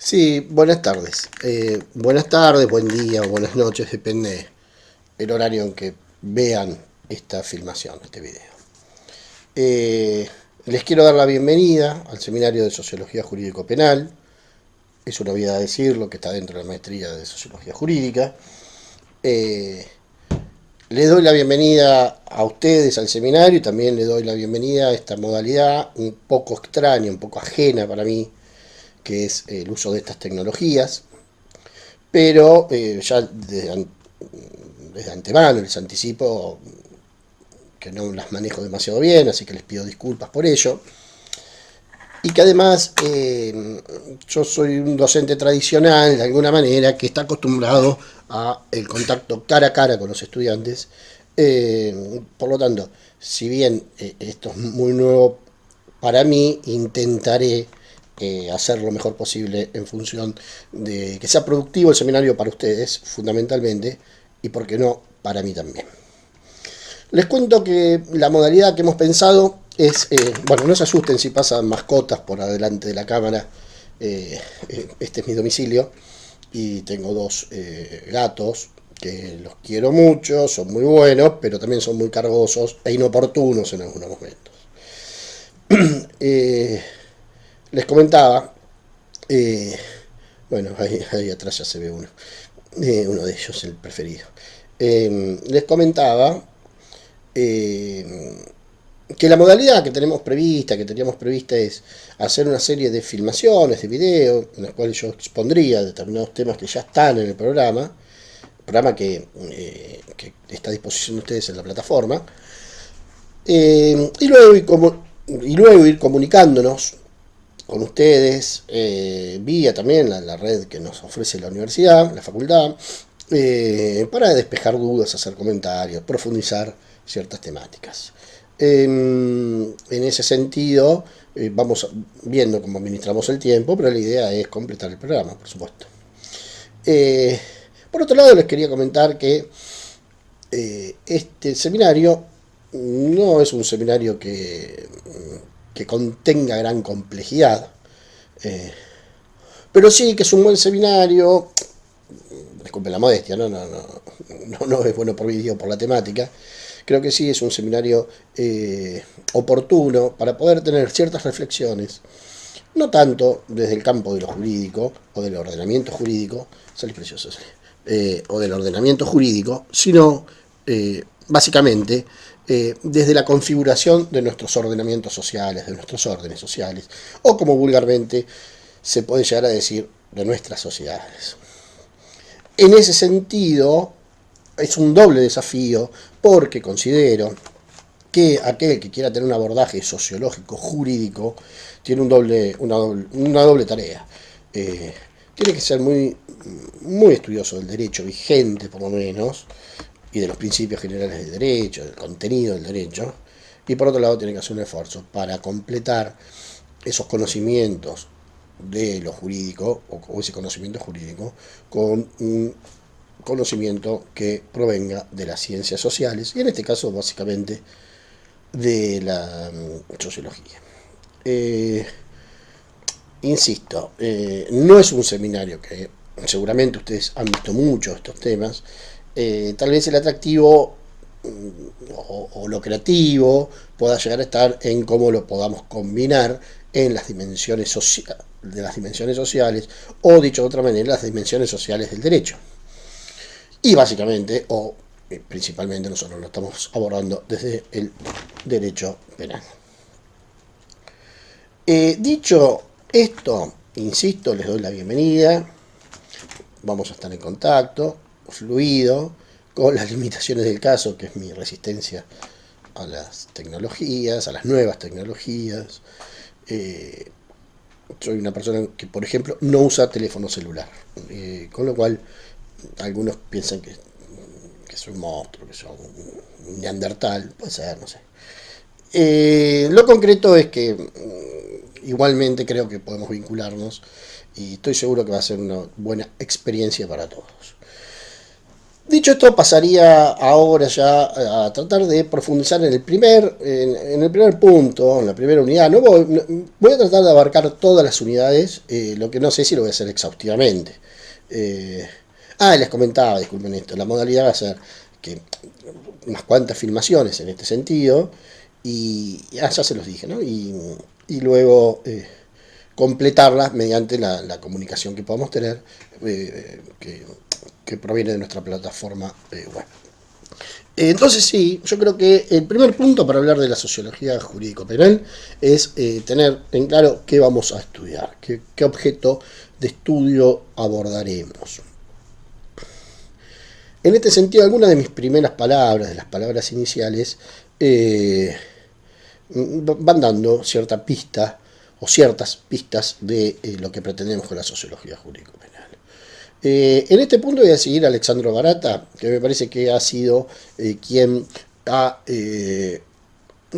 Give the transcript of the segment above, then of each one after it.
Sí, buenas tardes. Buenas tardes, buen día o buenas noches, depende el horario en que vean esta filmación, este video. Eh, Les quiero dar la bienvenida al Seminario de Sociología Jurídico Penal. Es una obviedad decirlo, que está dentro de la maestría de Sociología Jurídica. Eh, Les doy la bienvenida a ustedes al seminario y también les doy la bienvenida a esta modalidad un poco extraña, un poco ajena para mí, que es el uso de estas tecnologías. Pero ya desde antemano les anticipo que no las manejo demasiado bien, así que les pido disculpas por ello. Y que además yo soy un docente tradicional, de alguna manera, que está acostumbrado a el contacto cara a cara con los estudiantes. Por lo tanto, si bien esto es muy nuevo para mí, intentaré hacer lo mejor posible en función de que sea productivo el seminario para ustedes, fundamentalmente, y por qué no, para mí también. Les cuento que la modalidad que hemos pensado es, bueno, no se asusten si pasan mascotas por adelante de la cámara. Este es mi domicilio y tengo dos gatos que los quiero mucho, son muy buenos, pero también son muy cargosos e inoportunos en algunos momentos. Eh, Les comentaba, eh, bueno, ahí atrás ya se ve uno de ellos, el preferido. Les comentaba eh, que la modalidad que teníamos prevista es hacer una serie de filmaciones, de videos, en las cuales yo expondría determinados temas que ya están en el programa que está a disposición de ustedes en la plataforma, y luego ir comunicándonos con ustedes vía también la red que nos ofrece la universidad, la facultad, para despejar dudas, hacer comentarios, profundizar ciertas temáticas. En ese sentido, vamos viendo cómo administramos el tiempo, pero la idea es completar el programa, por supuesto. Eh, por otro lado, les quería comentar que este seminario no es un seminario que contenga gran complejidad, eh, pero sí que es un buen seminario. Disculpen la modestia, no es bueno por vídeo por la temática. Creo que sí es un seminario oportuno para poder tener ciertas reflexiones, no tanto desde el campo de lo jurídico o del ordenamiento jurídico, salí precioso, o del ordenamiento jurídico, sino básicamente desde la configuración de nuestros ordenamientos sociales, de nuestros órdenes sociales, o como vulgarmente se puede llegar a decir, de nuestras sociedades. En ese sentido, es un doble desafío porque considero que aquel que quiera tener un abordaje sociológico, jurídico, tiene una doble tarea. Tiene que ser muy estudioso del derecho vigente, por lo menos, y de los principios generales del derecho, del contenido del derecho, y por otro lado tiene que hacer un esfuerzo para completar esos conocimientos de lo jurídico, o ese conocimiento jurídico, con un conocimiento que provenga de las ciencias sociales, y en este caso básicamente de la sociología. Eh, Insisto, no es un seminario que seguramente ustedes han visto mucho estos temas. Tal vez el atractivo o lo creativo pueda llegar a estar en cómo lo podamos combinar en las dimensiones de las dimensiones sociales, o dicho de otra manera, las dimensiones sociales del derecho. Y básicamente, o principalmente, nosotros lo estamos abordando desde el derecho penal. Dicho esto, insisto, les doy la bienvenida. Vamos a estar en contacto, fluido, con las limitaciones del caso, que es mi resistencia a las tecnologías, a las nuevas tecnologías. Soy una persona que, por ejemplo, no usa teléfono celular, con lo cual algunos piensan que soy un monstruo, que soy un neandertal, puede ser, no sé. Lo concreto es que igualmente creo que podemos vincularnos y estoy seguro que va a ser una buena experiencia para todos. Dicho esto, pasaría ahora ya a tratar de profundizar en el primer punto, en la primera unidad. Voy a tratar de abarcar todas las unidades, lo que no sé si lo voy a hacer exhaustivamente. Eh, Les comentaba, disculpen esto, la modalidad va a ser que unas cuantas filmaciones en este sentido, ya se los dije, ¿no? Y luego completarlas mediante la comunicación que podamos tener, que proviene de nuestra plataforma web. Entonces sí, yo creo que el primer punto para hablar de la sociología jurídico-penal es tener en claro qué vamos a estudiar, qué objeto de estudio abordaremos. En este sentido, algunas de mis primeras palabras, de las palabras iniciales, van dando cierta pista o ciertas pistas de lo que pretendemos con la sociología jurídico-penal. En este punto voy a seguir a Alexandro Barata, que me parece que ha sido quien ha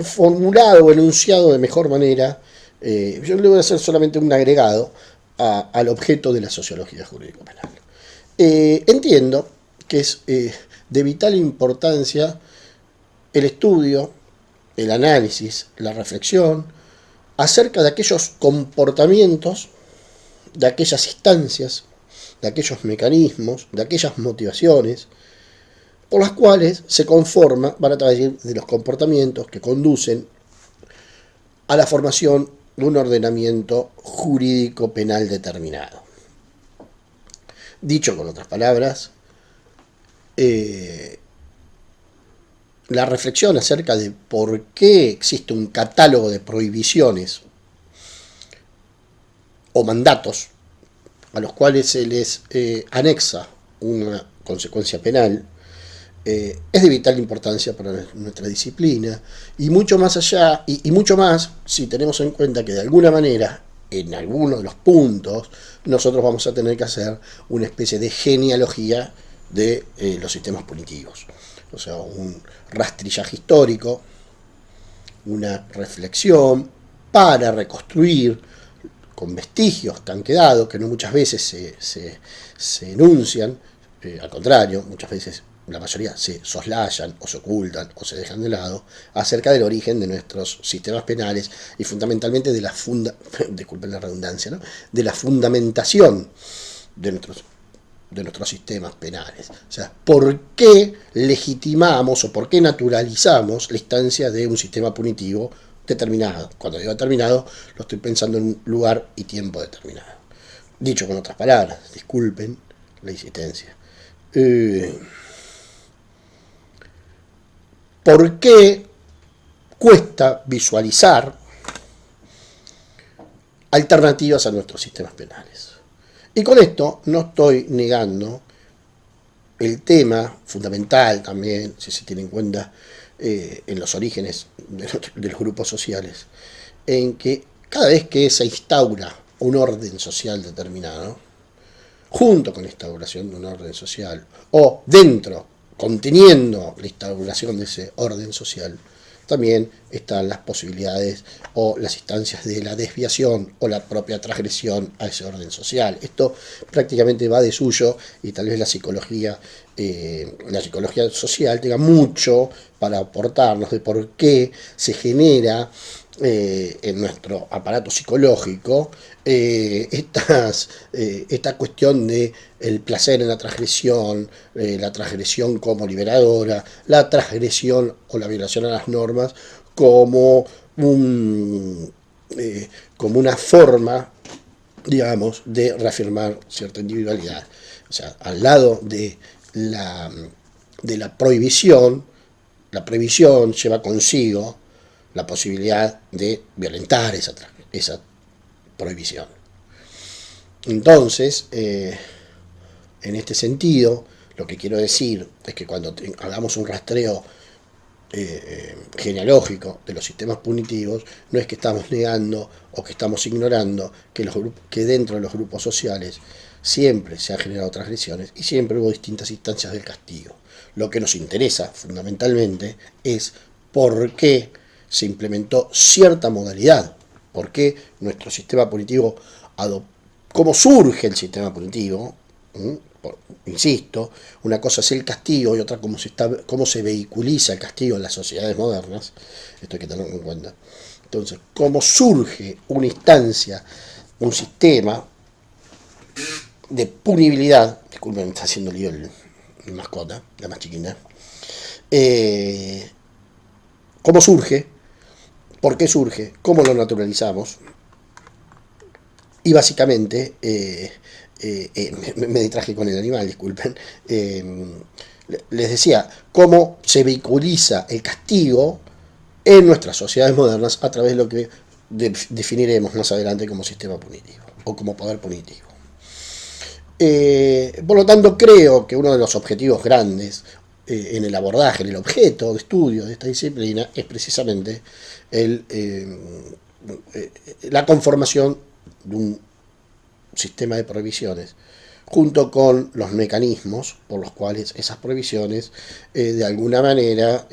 formulado o enunciado de mejor manera. Yo le voy a hacer solamente un agregado al objeto de la sociología jurídico-penal. Entiendo que es de vital importancia el estudio, el análisis, la reflexión acerca de aquellos comportamientos, de aquellas instancias, de aquellos mecanismos, de aquellas motivaciones por las cuales se conforma, van a través de los comportamientos que conducen a la formación de un ordenamiento jurídico penal determinado. Dicho con otras palabras, la reflexión acerca de por qué existe un catálogo de prohibiciones o mandatos a los cuales se les anexa una consecuencia penal, es de vital importancia para nuestra disciplina, y mucho más allá, y mucho más si tenemos en cuenta que de alguna manera, en algunos de los puntos, nosotros vamos a tener que hacer una especie de genealogía de los sistemas punitivos. O sea, un rastrillaje histórico, una reflexión para reconstruir con vestigios que han quedado, que no muchas veces se enuncian, al contrario, muchas veces la mayoría se soslayan o se ocultan o se dejan de lado, acerca del origen de nuestros sistemas penales y fundamentalmente de disculpen la redundancia, ¿no?, de la fundamentación de nuestros sistemas penales. O sea, ¿por qué legitimamos o por qué naturalizamos la instancia de un sistema punitivo determinado? Cuando digo determinado, lo estoy pensando en un lugar y tiempo determinado. Dicho con otras palabras, disculpen la insistencia. ¿Por qué cuesta visualizar alternativas a nuestros sistemas penales? Y con esto no estoy negando el tema fundamental también, si se tiene en cuenta en los orígenes de los grupos sociales, en que cada vez que se instaura un orden social determinado, junto con la instauración de un orden social, o conteniendo la instauración de ese orden social, también están las posibilidades o las instancias de la desviación o la propia transgresión a ese orden social. Esto prácticamente va de suyo, y tal vez la psicología social tenga mucho para aportarnos de por qué se genera en nuestro aparato psicológico esta cuestión de el placer en la transgresión como liberadora, la transgresión o la violación a las normas como como una forma, digamos, de reafirmar cierta individualidad. O sea, al lado de la prohibición, la prohibición lleva consigo la posibilidad de violentar esa prohibición. Entonces, en este sentido, lo que quiero decir es que cuando hagamos un rastreo genealógico de los sistemas punitivos, no es que estamos negando o que estamos ignorando que dentro de los grupos sociales siempre se han generado transgresiones y siempre hubo distintas instancias del castigo. Lo que nos interesa fundamentalmente es por qué se implementó cierta modalidad, por qué nuestro sistema punitivo cómo surge el sistema punitivo, insisto, una cosa es el castigo y otra cómo se vehiculiza el castigo en las sociedades modernas. Esto hay que tenerlo en cuenta. Entonces, cómo surge una instancia, un sistema de punibilidad. Disculpen, me está haciendo lío el mascota, la más chiquita. ¿Cómo surge? ¿Por qué surge? ¿Cómo lo naturalizamos? Y básicamente, me distraje con el animal, disculpen. Les decía, cómo se vehiculiza el castigo en nuestras sociedades modernas a través de lo que definiremos más adelante como sistema punitivo o como poder punitivo. Por lo tanto, creo que uno de los objetivos grandes en el abordaje, en el objeto de estudio de esta disciplina, es precisamente la conformación de un sistema de prohibiciones, junto con los mecanismos por los cuales esas prohibiciones de alguna manera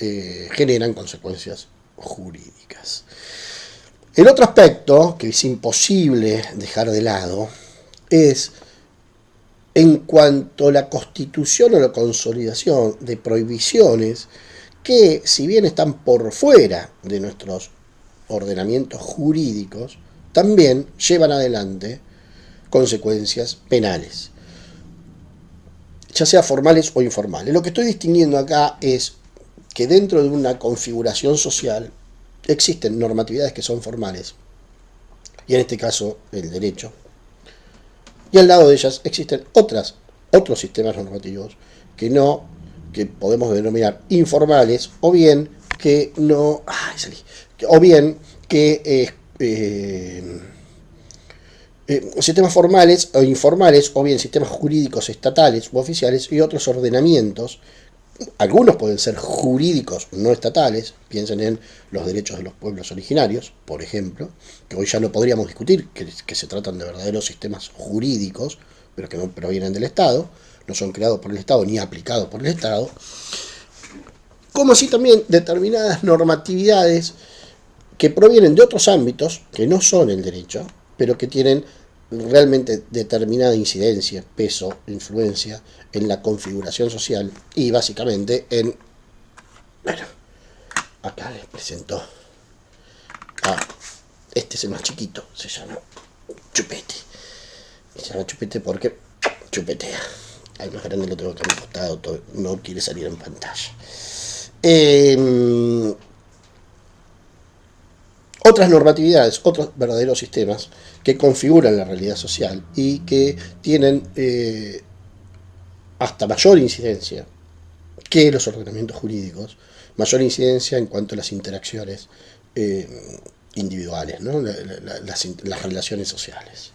generan consecuencias jurídicas. El otro aspecto que es imposible dejar de lado es en cuanto a la constitución o la consolidación de prohibiciones que, si bien están por fuera de nuestros ordenamientos jurídicos, también llevan adelante consecuencias penales, ya sea formales o informales. Lo que estoy distinguiendo acá es que dentro de una configuración social existen normatividades que son formales, y en este caso el derecho, y al lado de ellas existen otros sistemas normativos que podemos denominar informales, o bien que no, o bien que sistemas formales o informales, o bien sistemas jurídicos estatales u oficiales y otros ordenamientos. Algunos pueden ser jurídicos no estatales, piensen en los derechos de los pueblos originarios, por ejemplo, que hoy ya no podríamos discutir, que se tratan de verdaderos sistemas jurídicos, pero que no provienen del Estado, no son creados por el Estado ni aplicados por el Estado, como así también determinadas normatividades que provienen de otros ámbitos, que no son el derecho, pero que tienen realmente determinada incidencia, peso, influencia en la configuración social y básicamente en... Bueno, acá les presento este es el más chiquito, se llama Chupete. Se llama Chupete porque chupetea. Al más grande lo tengo que haber costado, no quiere salir en pantalla. Otras normatividades, otros verdaderos sistemas que configuran la realidad social y que tienen hasta mayor incidencia que los ordenamientos jurídicos, mayor incidencia en cuanto a las interacciones individuales, ¿no? las relaciones sociales.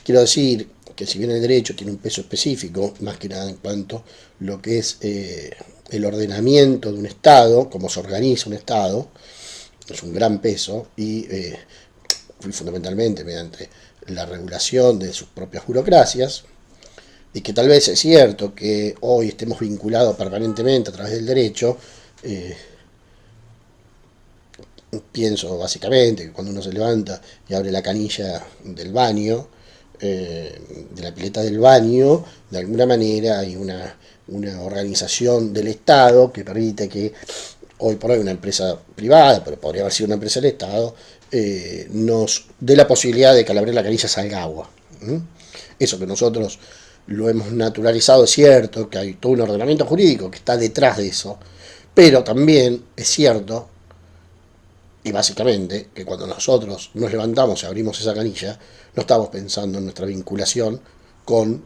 Quiero decir que si bien el derecho tiene un peso específico, más que nada en cuanto a lo que es el ordenamiento de un Estado, cómo se organiza un Estado, es un gran peso y fundamentalmente mediante la regulación de sus propias burocracias, y que tal vez es cierto que hoy estemos vinculados permanentemente a través del derecho. Pienso básicamente que cuando uno se levanta y abre la canilla del baño, de la pileta del baño, de alguna manera hay una organización del Estado que permite que hoy por hoy una empresa privada, pero podría haber sido una empresa del Estado, nos dé la posibilidad de que al abrir la canilla salga agua. Eso que nosotros lo hemos naturalizado, es cierto, que hay todo un ordenamiento jurídico que está detrás de eso, pero también es cierto, y básicamente, que cuando nosotros nos levantamos y abrimos esa canilla, no estamos pensando en nuestra vinculación con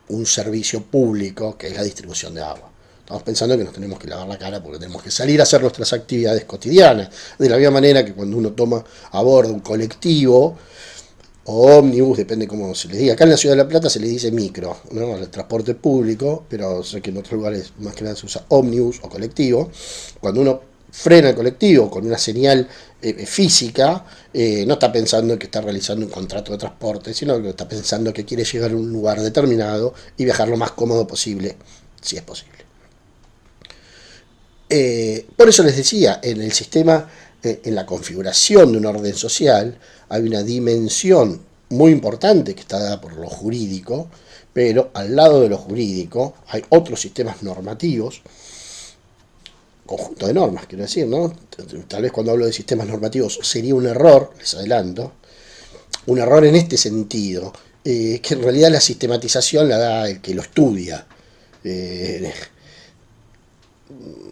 un servicio público que es la distribución de agua. Estamos pensando que nos tenemos que lavar la cara porque tenemos que salir a hacer nuestras actividades cotidianas. De la misma manera que cuando uno toma a bordo un colectivo o ómnibus, depende cómo se les diga. Acá en la Ciudad de La Plata se le dice micro, ¿no? Al transporte público, pero sé que en otros lugares más que nada se usa ómnibus o colectivo. Cuando uno frena el colectivo con una señal física, no está pensando en que está realizando un contrato de transporte, sino que está pensando que quiere llegar a un lugar determinado y viajar lo más cómodo posible, si es posible. Por eso les decía, en el sistema, en la configuración de un orden social, hay una dimensión muy importante que está dada por lo jurídico, pero al lado de lo jurídico hay otros sistemas normativos, conjunto de normas, quiero decir, ¿no? Tal vez cuando hablo de sistemas normativos sería un error, les adelanto, un error en este sentido, que en realidad la sistematización la da el que lo estudia. Eh,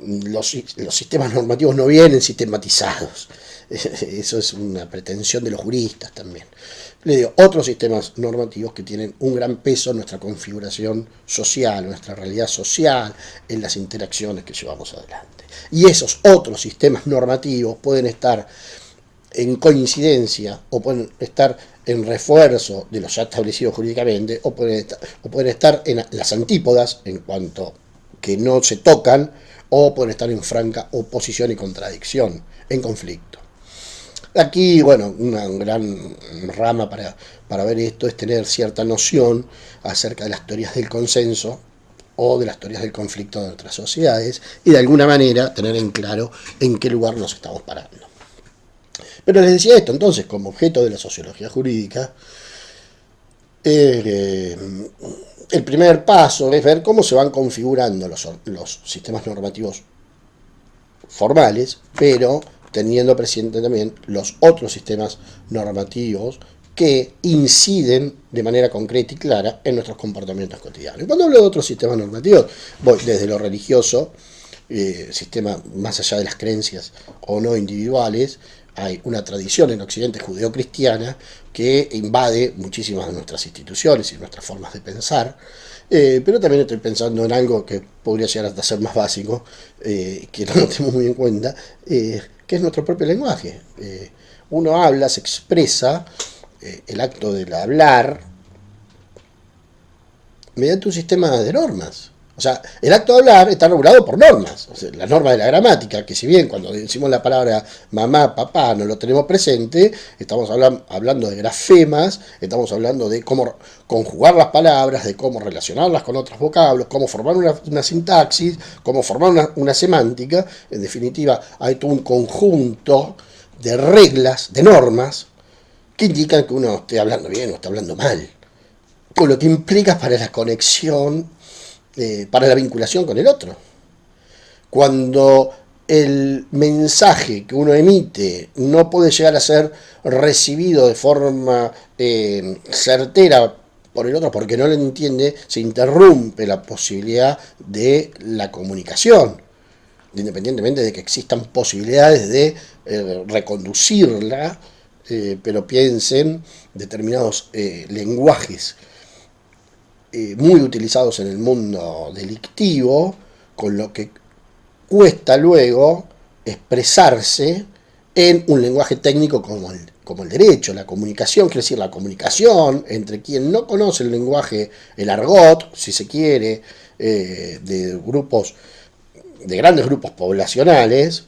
los sistemas normativos no vienen sistematizados. Eso es una pretensión de los juristas también. Le digo, otros sistemas normativos que tienen un gran peso en nuestra configuración social, en nuestra realidad social, en las interacciones que llevamos adelante. Y esos otros sistemas normativos pueden estar en coincidencia o pueden estar en refuerzo de lo ya establecido jurídicamente o pueden estar en las antípodas en cuanto que no se tocan o pueden estar en franca oposición y contradicción, en conflicto. Aquí, bueno, una gran rama para ver esto es tener cierta noción acerca de las teorías del consenso o de las teorías del conflicto de otras sociedades y de alguna manera tener en claro en qué lugar nos estamos parando. Pero les decía esto, entonces, como objeto de la sociología jurídica, el primer paso es ver cómo se van configurando los sistemas normativos formales, pero teniendo presente también los otros sistemas normativos que inciden de manera concreta y clara en nuestros comportamientos cotidianos. Y cuando hablo de otros sistemas normativos, voy desde lo religioso, sistema más allá de las creencias o no individuales. Hay una tradición en Occidente judeo-cristiana que invade muchísimas de nuestras instituciones y nuestras formas de pensar, pero también estoy pensando en algo que podría llegar hasta ser más básico, que no lo tenemos muy en cuenta, que es nuestro propio lenguaje. Uno habla, se expresa, el acto del hablar, mediante un sistema de normas. O sea, el acto de hablar está regulado por normas. O sea, las normas de la gramática, que si bien cuando decimos la palabra mamá, papá, no lo tenemos presente, estamos hablando de grafemas, estamos hablando de cómo conjugar las palabras, de cómo relacionarlas con otros vocablos, cómo formar una sintaxis, cómo formar una semántica. En definitiva, hay todo un conjunto de reglas, de normas, que indican que uno esté hablando bien o esté hablando mal. Con lo que implica para la conexión, para la vinculación con el otro. Cuando el mensaje que uno emite no puede llegar a ser recibido de forma certera por el otro porque no lo entiende, se interrumpe la posibilidad de la comunicación, independientemente de que existan posibilidades de reconducirla, pero piensen determinados lenguajes muy utilizados en el mundo delictivo, con lo que cuesta luego expresarse en un lenguaje técnico como el derecho, la comunicación, quiere decir la comunicación entre quien no conoce el lenguaje, el argot, si se quiere, de grupos, de grandes grupos poblacionales,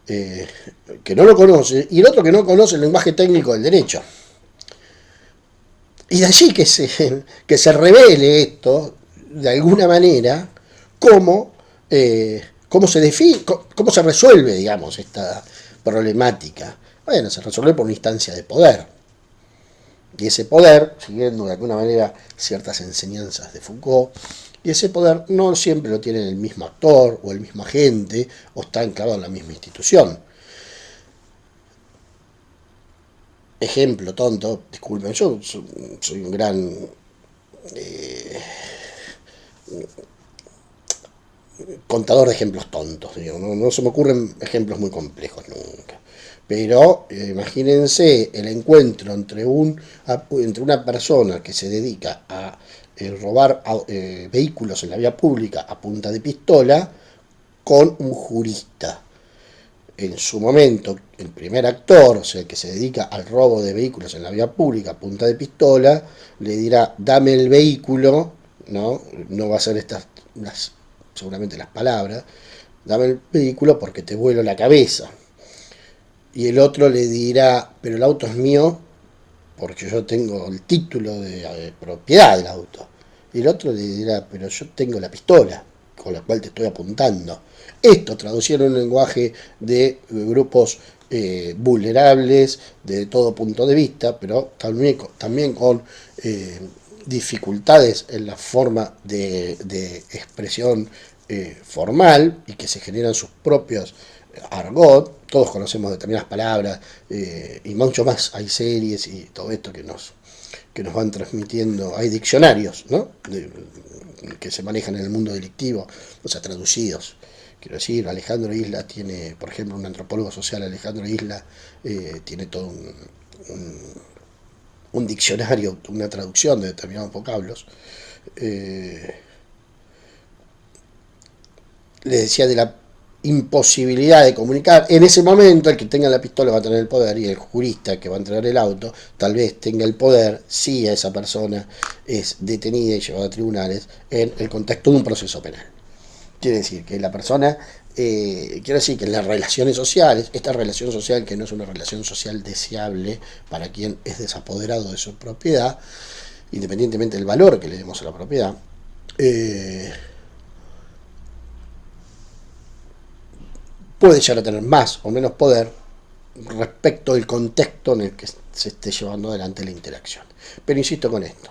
que no lo conoce, y el otro que no conoce el lenguaje técnico del derecho. Y de allí que se revele esto, de alguna manera, cómo se define, cómo se resuelve, digamos, esta problemática. Bueno, se resuelve por una instancia de poder. Y ese poder, siguiendo de alguna manera ciertas enseñanzas de Foucault, y ese poder no siempre lo tiene el mismo actor o el mismo agente, o está enclavado en la misma institución. Ejemplo tonto, disculpen, yo soy un gran contador de ejemplos tontos, digo, no se me ocurren ejemplos muy complejos nunca. Pero imagínense el encuentro entre una persona que se dedica a robar vehículos en la vía pública a punta de pistola con un jurista. En su momento, el primer actor, o sea, el que se dedica al robo de vehículos en la vía pública a punta de pistola, le dirá, dame el vehículo, no va a ser seguramente las palabras, dame el vehículo porque te vuelo la cabeza. Y el otro le dirá, pero el auto es mío porque yo tengo el título de propiedad del auto. Y el otro le dirá, pero yo tengo la pistola con la cual te estoy apuntando. Esto traducido en un lenguaje de grupos vulnerables de todo punto de vista, pero también con dificultades en la forma de expresión formal, y que se generan sus propios argot. Todos conocemos determinadas palabras, y mucho más. Hay series y todo esto que nos van transmitiendo. Hay diccionarios, ¿no? Que se manejan en el mundo delictivo, o sea, traducidos. Quiero decir, Alejandro Isla tiene, por ejemplo, un antropólogo social, Alejandro Isla, tiene todo un diccionario, una traducción de determinados vocablos. Les decía de la imposibilidad de comunicar. En ese momento, el que tenga la pistola va a tener el poder, y el jurista que va a entregar el auto tal vez tenga el poder si esa persona es detenida y llevada a tribunales en el contexto de un proceso penal. Quiere decir que la persona, quiero decir que en las relaciones sociales, esta relación social, que no es una relación social deseable para quien es desapoderado de su propiedad, independientemente del valor que le demos a la propiedad, puede llegar a tener más o menos poder respecto del contexto en el que se esté llevando adelante la interacción. Pero insisto con esto,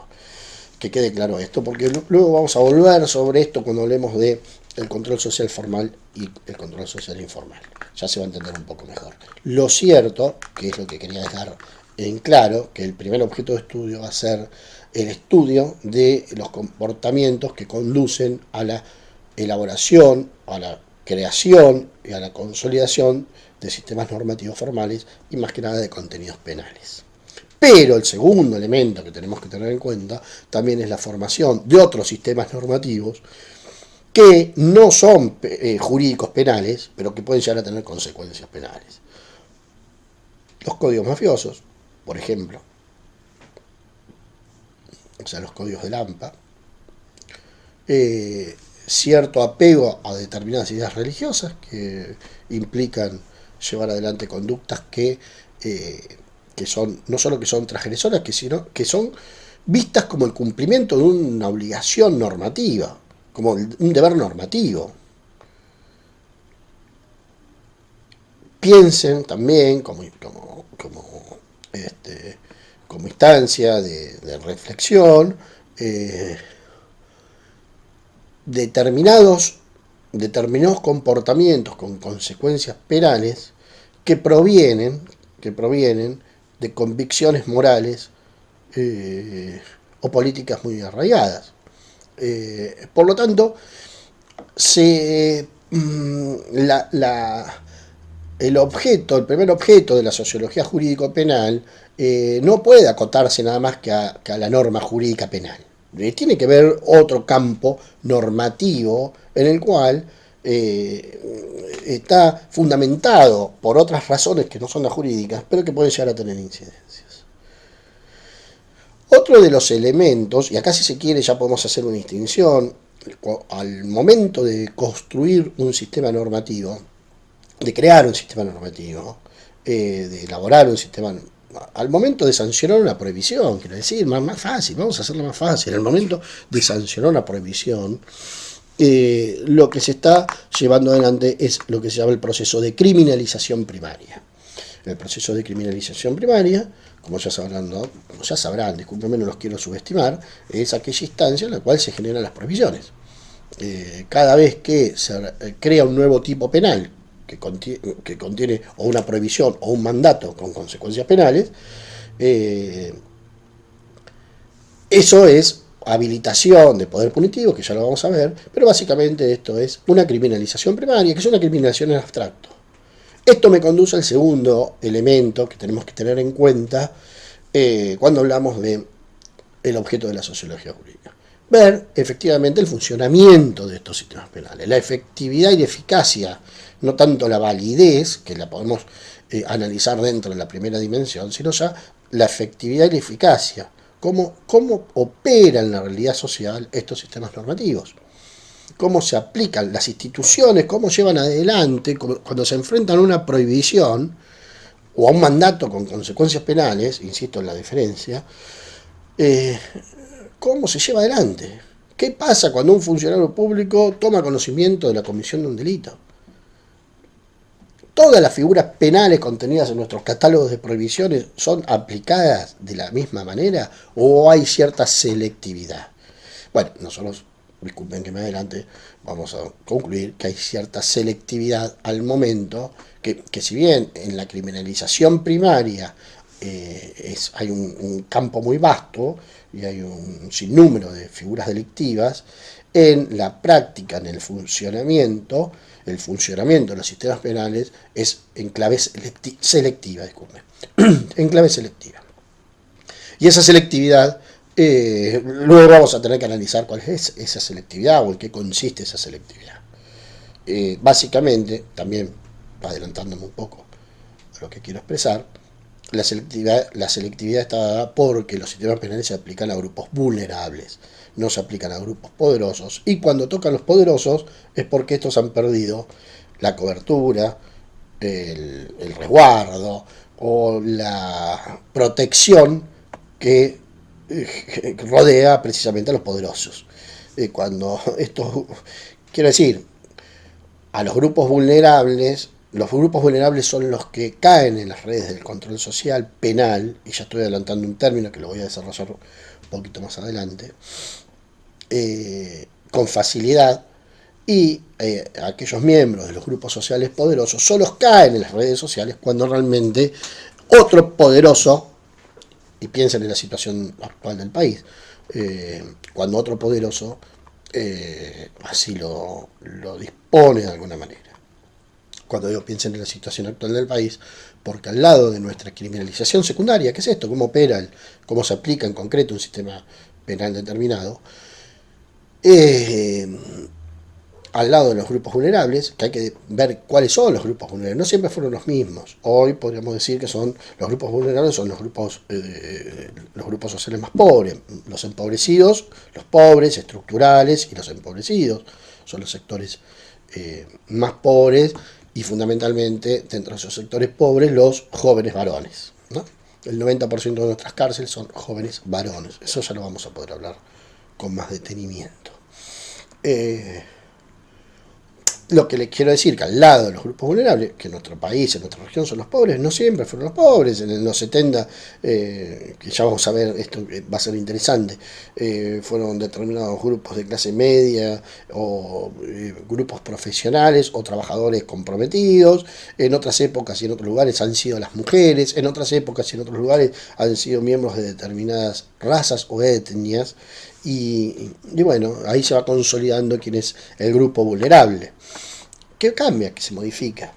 que quede claro esto, porque luego vamos a volver sobre esto cuando hablemos de el control social formal y el control social informal. Ya se va a entender un poco mejor. Lo cierto, que es lo que quería dejar en claro, que el primer objeto de estudio va a ser el estudio de los comportamientos que conducen a la elaboración, a la creación y a la consolidación de sistemas normativos formales, y más que nada de contenidos penales. Pero el segundo elemento que tenemos que tener en cuenta también es la formación de otros sistemas normativos que no son jurídicos penales, pero que pueden llegar a tener consecuencias penales. Los códigos mafiosos, por ejemplo, o sea, los códigos de AMPA, cierto apego a determinadas ideas religiosas que implican llevar adelante conductas que son, no solo que son transgresoras, sino que son vistas como el cumplimiento de una obligación normativa, como un deber normativo. Piensen también como instancia de reflexión, determinados comportamientos con consecuencias penales que provienen de convicciones morales o políticas muy arraigadas. Por lo tanto, el primer objeto de la sociología jurídico-penal no puede acotarse nada más que a la norma jurídica penal. Tiene que ver otro campo normativo en el cual está fundamentado por otras razones que no son las jurídicas, pero que pueden llegar a tener incidencias. Otro de los elementos, y acá si se quiere ya podemos hacer una distinción, al momento de construir un sistema normativo, de crear un sistema normativo, de elaborar un sistema, al momento de sancionar una prohibición, quiero decir, más fácil, vamos a hacerlo más fácil, al momento de sancionar una prohibición, lo que se está llevando adelante es lo que se llama el proceso de criminalización primaria. El proceso de criminalización primaria, como ya sabrán, discúlpenme, no los quiero subestimar, es aquella instancia en la cual se generan las prohibiciones. Cada vez que se crea un nuevo tipo penal que contiene o una prohibición o un mandato con consecuencias penales, eso es habilitación de poder punitivo, que ya lo vamos a ver, pero básicamente esto es una criminalización primaria, que es una criminalización en abstracto. Esto me conduce al segundo elemento que tenemos que tener en cuenta cuando hablamos de el objeto de la sociología jurídica. Ver efectivamente el funcionamiento de estos sistemas penales, la efectividad y la eficacia, no tanto la validez, que la podemos analizar dentro de la primera dimensión, sino ya la efectividad y la eficacia, cómo operan en la realidad social estos sistemas normativos, cómo se aplican las instituciones, cómo llevan adelante, cuando se enfrentan a una prohibición o a un mandato con consecuencias penales, insisto en la diferencia, cómo se lleva adelante. ¿Qué pasa cuando un funcionario público toma conocimiento de la comisión de un delito? ¿Todas las figuras penales contenidas en nuestros catálogos de prohibiciones son aplicadas de la misma manera o hay cierta selectividad? Bueno, nosotros, disculpen que me adelante, vamos a concluir que hay cierta selectividad al momento, que si bien en la criminalización primaria hay un campo muy vasto y hay un sinnúmero de figuras delictivas, en la práctica, en el funcionamiento de los sistemas penales es en clave selectiva, disculpen, en clave selectiva. Y esa selectividad, luego vamos a tener que analizar cuál es esa selectividad o en qué consiste esa selectividad. Básicamente, también adelantándome un poco a lo que quiero expresar, la selectividad está dada porque los sistemas penales se aplican a grupos vulnerables, no se aplican a grupos poderosos, y cuando tocan los poderosos es porque estos han perdido la cobertura, el resguardo o la protección que rodea precisamente a los poderosos. Cuando esto, quiero decir, a los grupos vulnerables son los que caen en las redes del control social penal, y ya estoy adelantando un término que lo voy a desarrollar un poquito más adelante, con facilidad, y aquellos miembros de los grupos sociales poderosos solo caen en las redes sociales cuando realmente otro poderoso, y piensen en la situación actual del país, cuando otro poderoso así lo dispone de alguna manera. Cuando digo piensen en la situación actual del país, porque al lado de nuestra criminalización secundaria, ¿qué es esto? ¿Cómo opera, cómo se aplica en concreto un sistema penal determinado? Al lado de los grupos vulnerables, que hay que ver cuáles son los grupos vulnerables, no siempre fueron los mismos. Hoy podríamos decir que son los grupos vulnerables, son los grupos sociales más pobres, los empobrecidos, los pobres estructurales, y los empobrecidos son los sectores más pobres, y fundamentalmente dentro de esos sectores pobres los jóvenes varones, ¿no? El 90% de nuestras cárceles son jóvenes varones, eso ya lo vamos a poder hablar con más detenimiento. Lo que les quiero decir, que al lado de los grupos vulnerables, que en nuestro país, en nuestra región son los pobres, no siempre fueron los pobres. En los 70, que ya vamos a ver, esto va a ser interesante, fueron determinados grupos de clase media o grupos profesionales o trabajadores comprometidos. En otras épocas y en otros lugares han sido las mujeres, en otras épocas y en otros lugares han sido miembros de determinadas razas o etnias. Y bueno, ahí se va consolidando quién es el grupo vulnerable. ¿Qué cambia? ¿Qué se modifica?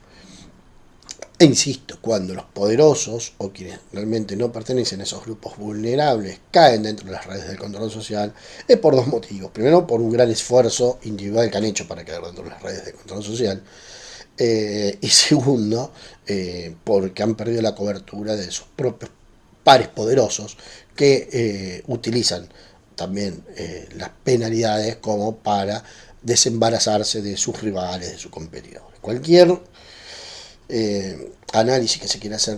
E insisto, cuando los poderosos o quienes realmente no pertenecen a esos grupos vulnerables caen dentro de las redes del control social, es por dos motivos. Primero, por un gran esfuerzo individual que han hecho para quedar dentro de las redes del control social. Y segundo, porque han perdido la cobertura de sus propios pares poderosos que utilizan también las penalidades como para desembarazarse de sus rivales, de sus competidores. Cualquier análisis que se quiera hacer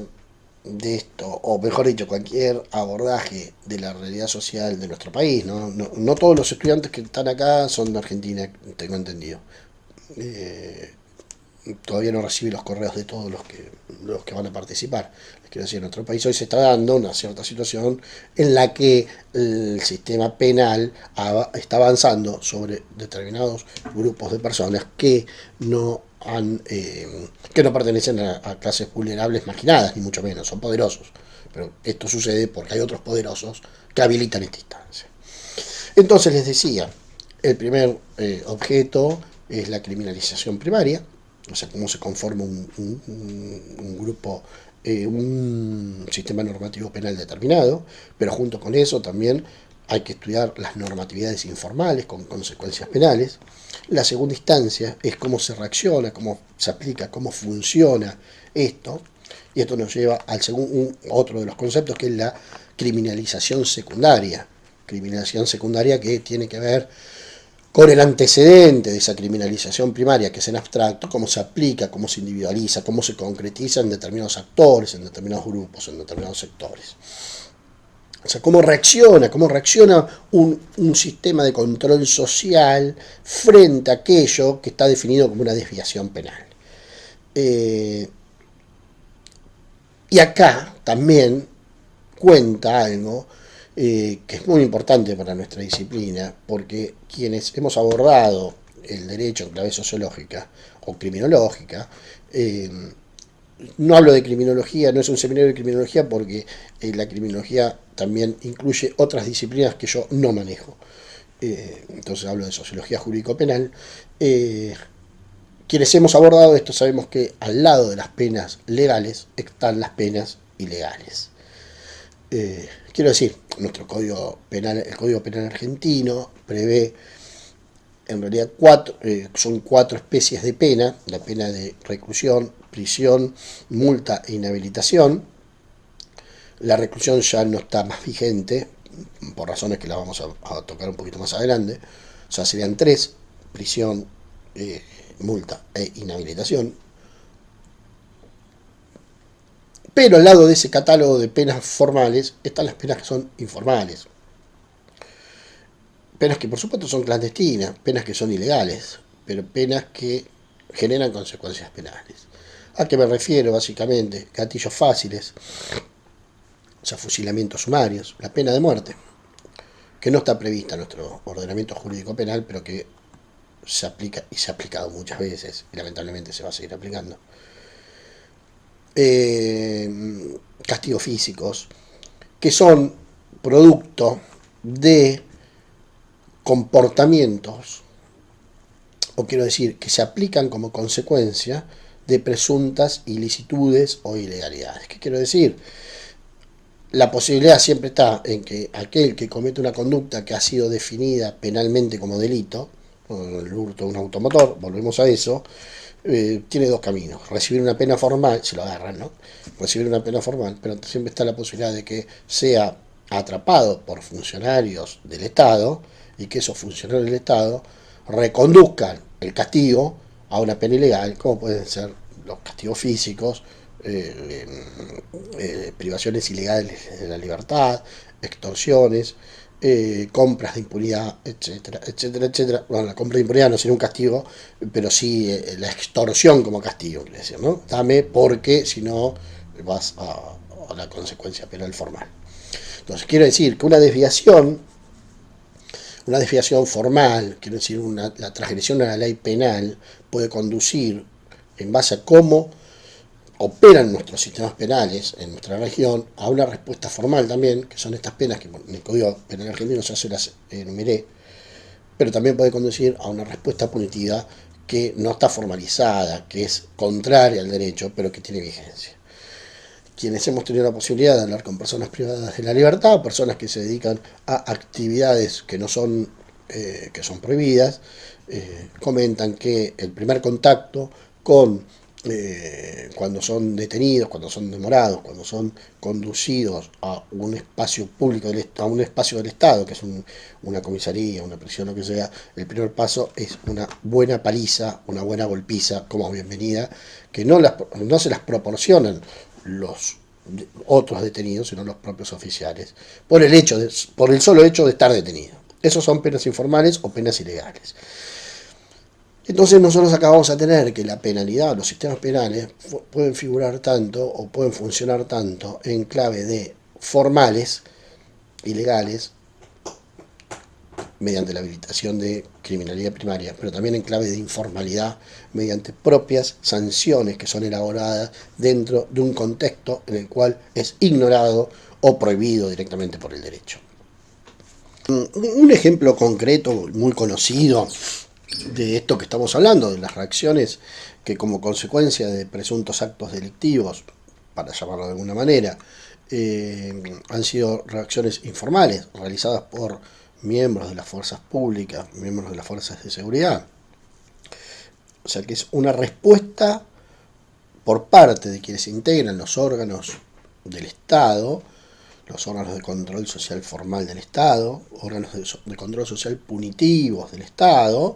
de esto, o mejor dicho, cualquier abordaje de la realidad social de nuestro país, no todos los estudiantes que están acá son de Argentina, tengo entendido. Todavía no recibí los correos de todos los que van a participar. Les quiero decir, en nuestro país hoy se está dando una cierta situación en la que el sistema penal está avanzando sobre determinados grupos de personas que no pertenecen a clases vulnerables marginadas, ni mucho menos, son poderosos. Pero esto sucede porque hay otros poderosos que habilitan esta instancia. Entonces les decía, el primer objeto es la criminalización primaria, o sea, cómo se conforma un grupo, un sistema normativo penal determinado, pero junto con eso también hay que estudiar las normatividades informales con consecuencias penales. La segunda instancia es cómo se reacciona, cómo se aplica, cómo funciona esto, y esto nos lleva al otro de los conceptos, que es la criminalización secundaria que tiene que ver con el antecedente de esa criminalización primaria, que es en abstracto, cómo se aplica, cómo se individualiza, cómo se concretiza en determinados actores, en determinados grupos, en determinados sectores. O sea, cómo reacciona un sistema de control social frente a aquello que está definido como una desviación penal. Eh, y acá también cuenta algo que es muy importante para nuestra disciplina, porque quienes hemos abordado el derecho en clave sociológica o criminológica, eh, no hablo de criminología, no es un seminario de criminología porque la criminología también incluye otras disciplinas que yo no manejo. Entonces hablo de sociología jurídico-penal. Quienes hemos abordado esto sabemos que al lado de las penas legales están las penas ilegales. Quiero decir, nuestro código penal, el código penal argentino prevé en realidad son cuatro especies de pena: la pena de reclusión, prisión, multa e inhabilitación. La reclusión ya no está más vigente, por razones que la vamos a tocar un poquito más adelante. O sea, serían tres: prisión, multa e inhabilitación. Pero al lado de ese catálogo de penas formales están las penas que son informales. Penas que por supuesto son clandestinas, penas que son ilegales, pero penas que generan consecuencias penales. ¿A qué me refiero básicamente? Gatillos fáciles, o sea, fusilamientos sumarios, la pena de muerte, que no está prevista en nuestro ordenamiento jurídico penal, pero que se aplica y se ha aplicado muchas veces y lamentablemente se va a seguir aplicando. Castigos físicos, que son producto de comportamientos, o quiero decir, que se aplican como consecuencia de presuntas ilicitudes o ilegalidades. ¿Qué quiero decir? La posibilidad siempre está en que aquel que comete una conducta que ha sido definida penalmente como delito, el hurto de un automotor, volvemos a eso, tiene dos caminos: recibir una pena formal, si lo agarran, ¿no? Recibir una pena formal, pero siempre está la posibilidad de que sea atrapado por funcionarios del Estado y que esos funcionarios del Estado reconduzcan el castigo a una pena ilegal, como pueden ser los castigos físicos, privaciones ilegales de la libertad, extorsiones, compras de impunidad, etcétera, etcétera, etcétera. Bueno, la compra de impunidad no sería un castigo, pero sí la extorsión como castigo, quiere decir, ¿no? Dame porque si no vas a la consecuencia penal formal. Entonces, quiero decir que una desviación formal, quiero decir, la transgresión a la ley penal, puede conducir, en base a cómo operan nuestros sistemas penales en nuestra región, a una respuesta formal también, que son estas penas que en el Código Penal argentino ya se las enumeré, pero también puede conducir a una respuesta punitiva que no está formalizada, que es contraria al derecho, pero que tiene vigencia. Quienes hemos tenido la posibilidad de hablar con personas privadas de la libertad, personas que se dedican a actividades que no son, que son prohibidas, comentan que el primer contacto con cuando son detenidos, cuando son demorados, cuando son conducidos a un espacio público, a un espacio del Estado, que es una comisaría, una prisión, lo que sea, el primer paso es una buena paliza, una buena golpiza como bienvenida, que no se las proporcionan los otros detenidos, sino los propios oficiales, por el solo hecho de estar detenido. Esos son penas informales o penas ilegales. Entonces nosotros acá vamos a tener que la penalidad, los sistemas penales pueden figurar tanto o pueden funcionar tanto en clave de formales, ilegales, mediante la habilitación de criminalidad primaria, pero también en clave de informalidad, mediante propias sanciones que son elaboradas dentro de un contexto en el cual es ignorado o prohibido directamente por el derecho. Un ejemplo concreto, muy conocido, de esto que estamos hablando, de las reacciones que como consecuencia de presuntos actos delictivos, para llamarlo de alguna manera, han sido reacciones informales realizadas por miembros de las fuerzas públicas, miembros de las fuerzas de seguridad. O sea que es una respuesta por parte de quienes integran los órganos del Estado, los órganos de control social formal del Estado, órganos de control social punitivos del Estado,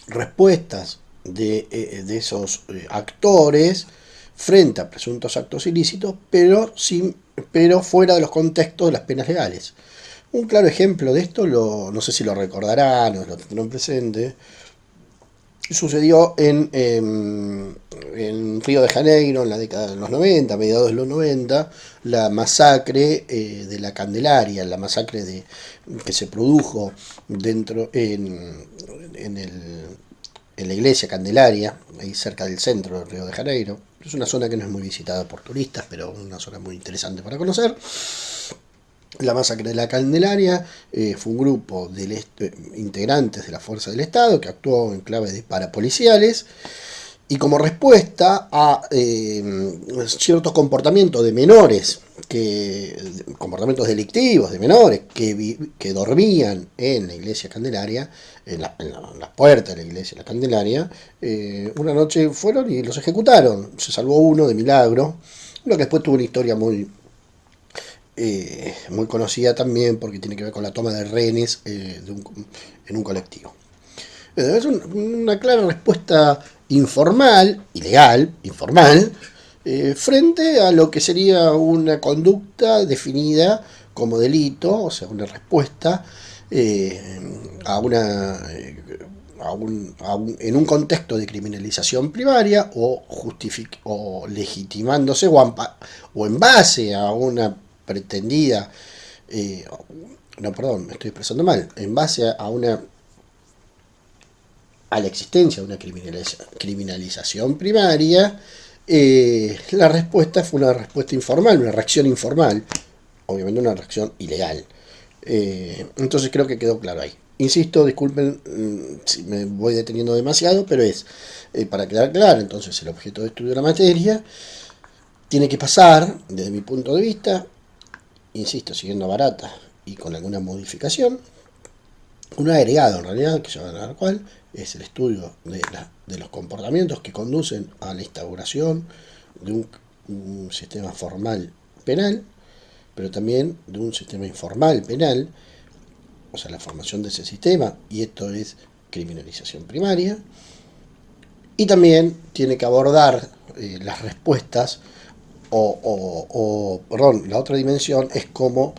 respuestas de esos actores frente a presuntos actos ilícitos, pero fuera de los contextos de las penas legales. Un claro ejemplo de esto, no sé si lo recordarán o lo tendrán presente, sucedió en Río de Janeiro en la década de los 90, mediados de los 90, la masacre de la Candelaria, la masacre que se produjo dentro en la iglesia Candelaria, ahí cerca del centro de Río de Janeiro. Es una zona que no es muy visitada por turistas, pero una zona muy interesante para conocer. La masacre de la Candelaria fue un grupo de integrantes de la Fuerza del Estado que actuó en clave de parapoliciales y como respuesta a ciertos comportamientos de menores, comportamientos delictivos de menores que dormían en la iglesia Candelaria, en la puerta de la iglesia de la Candelaria, una noche fueron y los ejecutaron. Se salvó uno de milagro, lo que después tuvo una historia muy conocida también porque tiene que ver con la toma de rehenes en un colectivo. Es una clara respuesta informal, ilegal, informal, frente a lo que sería una conducta definida como delito, o sea, una respuesta a una en un contexto de criminalización primaria o legitimándose o en base a una pretendida, no, perdón, me estoy expresando mal, en base a la existencia de una criminalización primaria, la respuesta fue una respuesta informal, una reacción informal, obviamente una reacción ilegal. Entonces creo que quedó claro ahí. Insisto, disculpen si me voy deteniendo demasiado, pero es para quedar claro. Entonces el objeto de estudio de la materia tiene que pasar, desde mi punto de vista, insisto, siguiendo a Barata y con alguna modificación, un agregado en realidad, que se llama la cual es el estudio de los comportamientos que conducen a la instauración de un sistema formal penal, pero también de un sistema informal penal, o sea, la formación de ese sistema, y esto es criminalización primaria, y también tiene que abordar las respuestas, perdón, la otra dimensión es cómo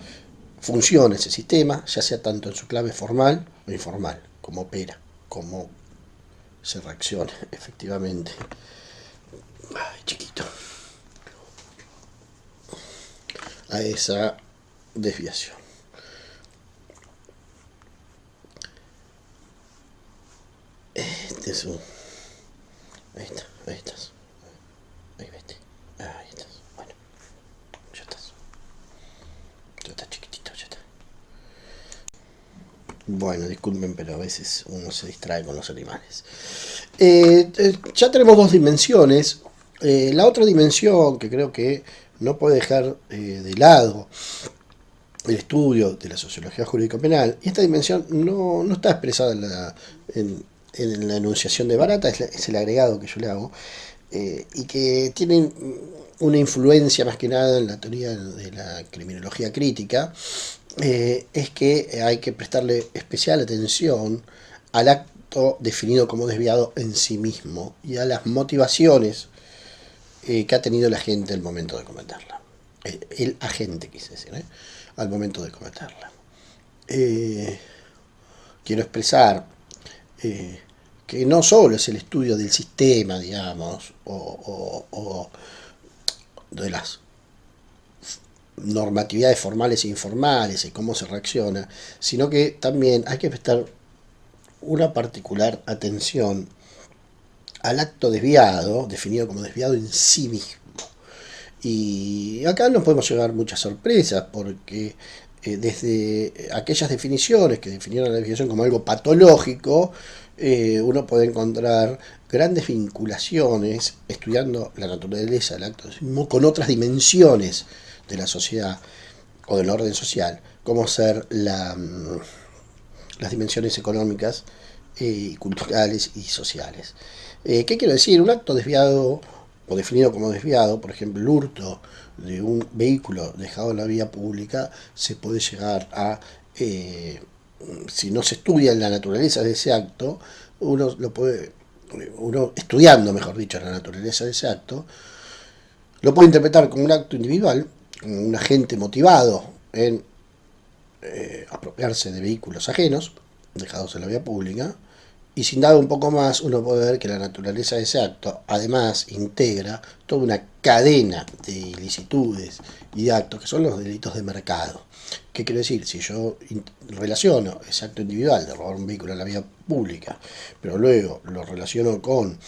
funciona ese sistema, ya sea tanto en su clave formal o informal, cómo opera, cómo se reacciona efectivamente. Ay, chiquito. A esa desviación. Este es un... Ahí está, ahí estás. Ahí vete. Ahí estás. Bueno, ya estás. Ya está chiquitito, ya está. Bueno, disculpen, pero a veces uno se distrae con los animales. Ya tenemos dos dimensiones. La otra dimensión que creo que no puede dejar de lado el estudio de la sociología jurídico penal, y esta dimensión no está expresada en la enunciación de Barata, es el agregado que yo le hago, y que tiene una influencia más que nada en la teoría de la criminología crítica, es que hay que prestarle especial atención al acto definido como desviado en sí mismo y a las motivaciones que ha tenido la gente al momento de cometerla. El agente, quise decir, al momento de cometerla. Quiero expresar que no solo es el estudio del sistema, digamos, o de las normatividades formales e informales y cómo se reacciona, sino que también hay que prestar una particular atención al acto desviado, definido como desviado en sí mismo. Y acá nos podemos llevar muchas sorpresas, porque desde aquellas definiciones que definieron la desviación como algo patológico, uno puede encontrar grandes vinculaciones estudiando la naturaleza del acto mismo con otras dimensiones de la sociedad o del orden social, como ser las dimensiones económicas, culturales y sociales. ¿Qué quiero decir? Un acto desviado o definido como desviado, por ejemplo, el hurto de un vehículo dejado en la vía pública, se puede llegar a, si no se estudia la naturaleza de ese acto, uno estudiando, mejor dicho, la naturaleza de ese acto, lo puede interpretar como un acto individual, como un agente motivado en apropiarse de vehículos ajenos, dejados en la vía pública, Y sin dar un poco más, uno puede ver que la naturaleza de ese acto, además, integra toda una cadena de ilicitudes y de actos que son los delitos de mercado. ¿Qué quiero decir? Si yo relaciono ese acto individual de robar un vehículo en la vía pública, pero luego lo relaciono con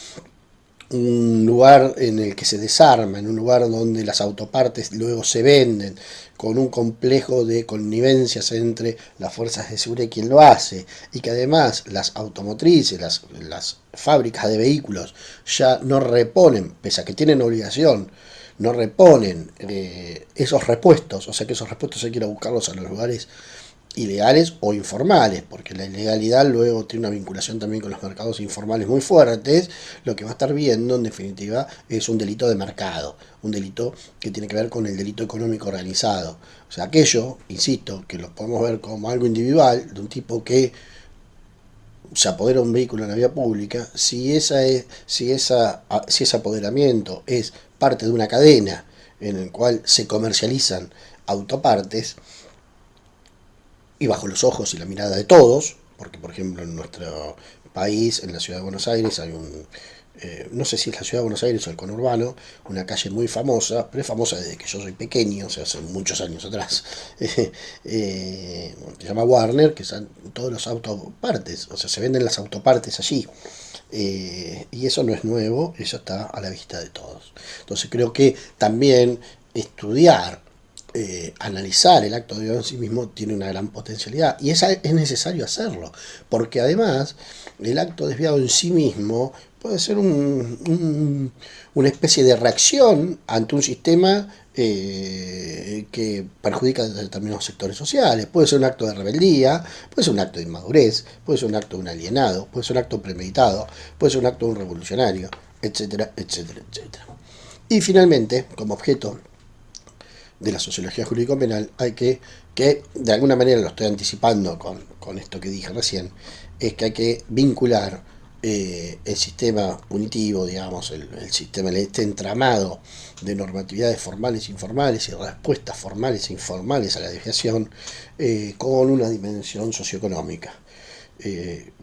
un lugar en el que se desarma, en un lugar donde las autopartes luego se venden, con un complejo de connivencias entre las fuerzas de seguridad y quien lo hace, y que además las automotrices, las fábricas de vehículos ya no reponen, pese a que tienen obligación, no reponen esos repuestos, o sea que esos repuestos hay que ir a buscarlos a los lugares ilegales o informales, porque la ilegalidad luego tiene una vinculación también con los mercados informales muy fuertes. Lo que va a estar viendo en definitiva es un delito de mercado, un delito que tiene que ver con el delito económico organizado. O sea, aquello, insisto, que lo podemos ver como algo individual, de un tipo que se apodera un vehículo en la vía pública, si ese apoderamiento es parte de una cadena en la cual se comercializan autopartes, y bajo los ojos y la mirada de todos, porque por ejemplo en nuestro país, en la ciudad de Buenos Aires, hay no sé si es la ciudad de Buenos Aires o el conurbano, una calle muy famosa, pero es famosa desde que yo soy pequeño, o sea, hace muchos años atrás, se llama Warner, que son todos los autopartes, o sea, se venden las autopartes allí. Y eso no es nuevo, eso está a la vista de todos. Entonces creo que también estudiar, analizar el acto de Dios en sí mismo tiene una gran potencialidad y es necesario hacerlo, porque además el acto desviado en sí mismo puede ser una especie de reacción ante un sistema que perjudica a determinados sectores sociales. Puede ser un acto de rebeldía, puede ser un acto de inmadurez, puede ser un acto de un alienado, puede ser un acto premeditado, puede ser un acto de un revolucionario, etcétera, etcétera, etcétera. Y finalmente, como objeto de la sociología jurídico-penal, hay que de alguna manera lo estoy anticipando con esto que dije recién, es que hay que vincular el sistema punitivo, digamos, el sistema, este entramado de normatividades formales e informales y respuestas formales e informales a la desviación con una dimensión socioeconómica. Eh,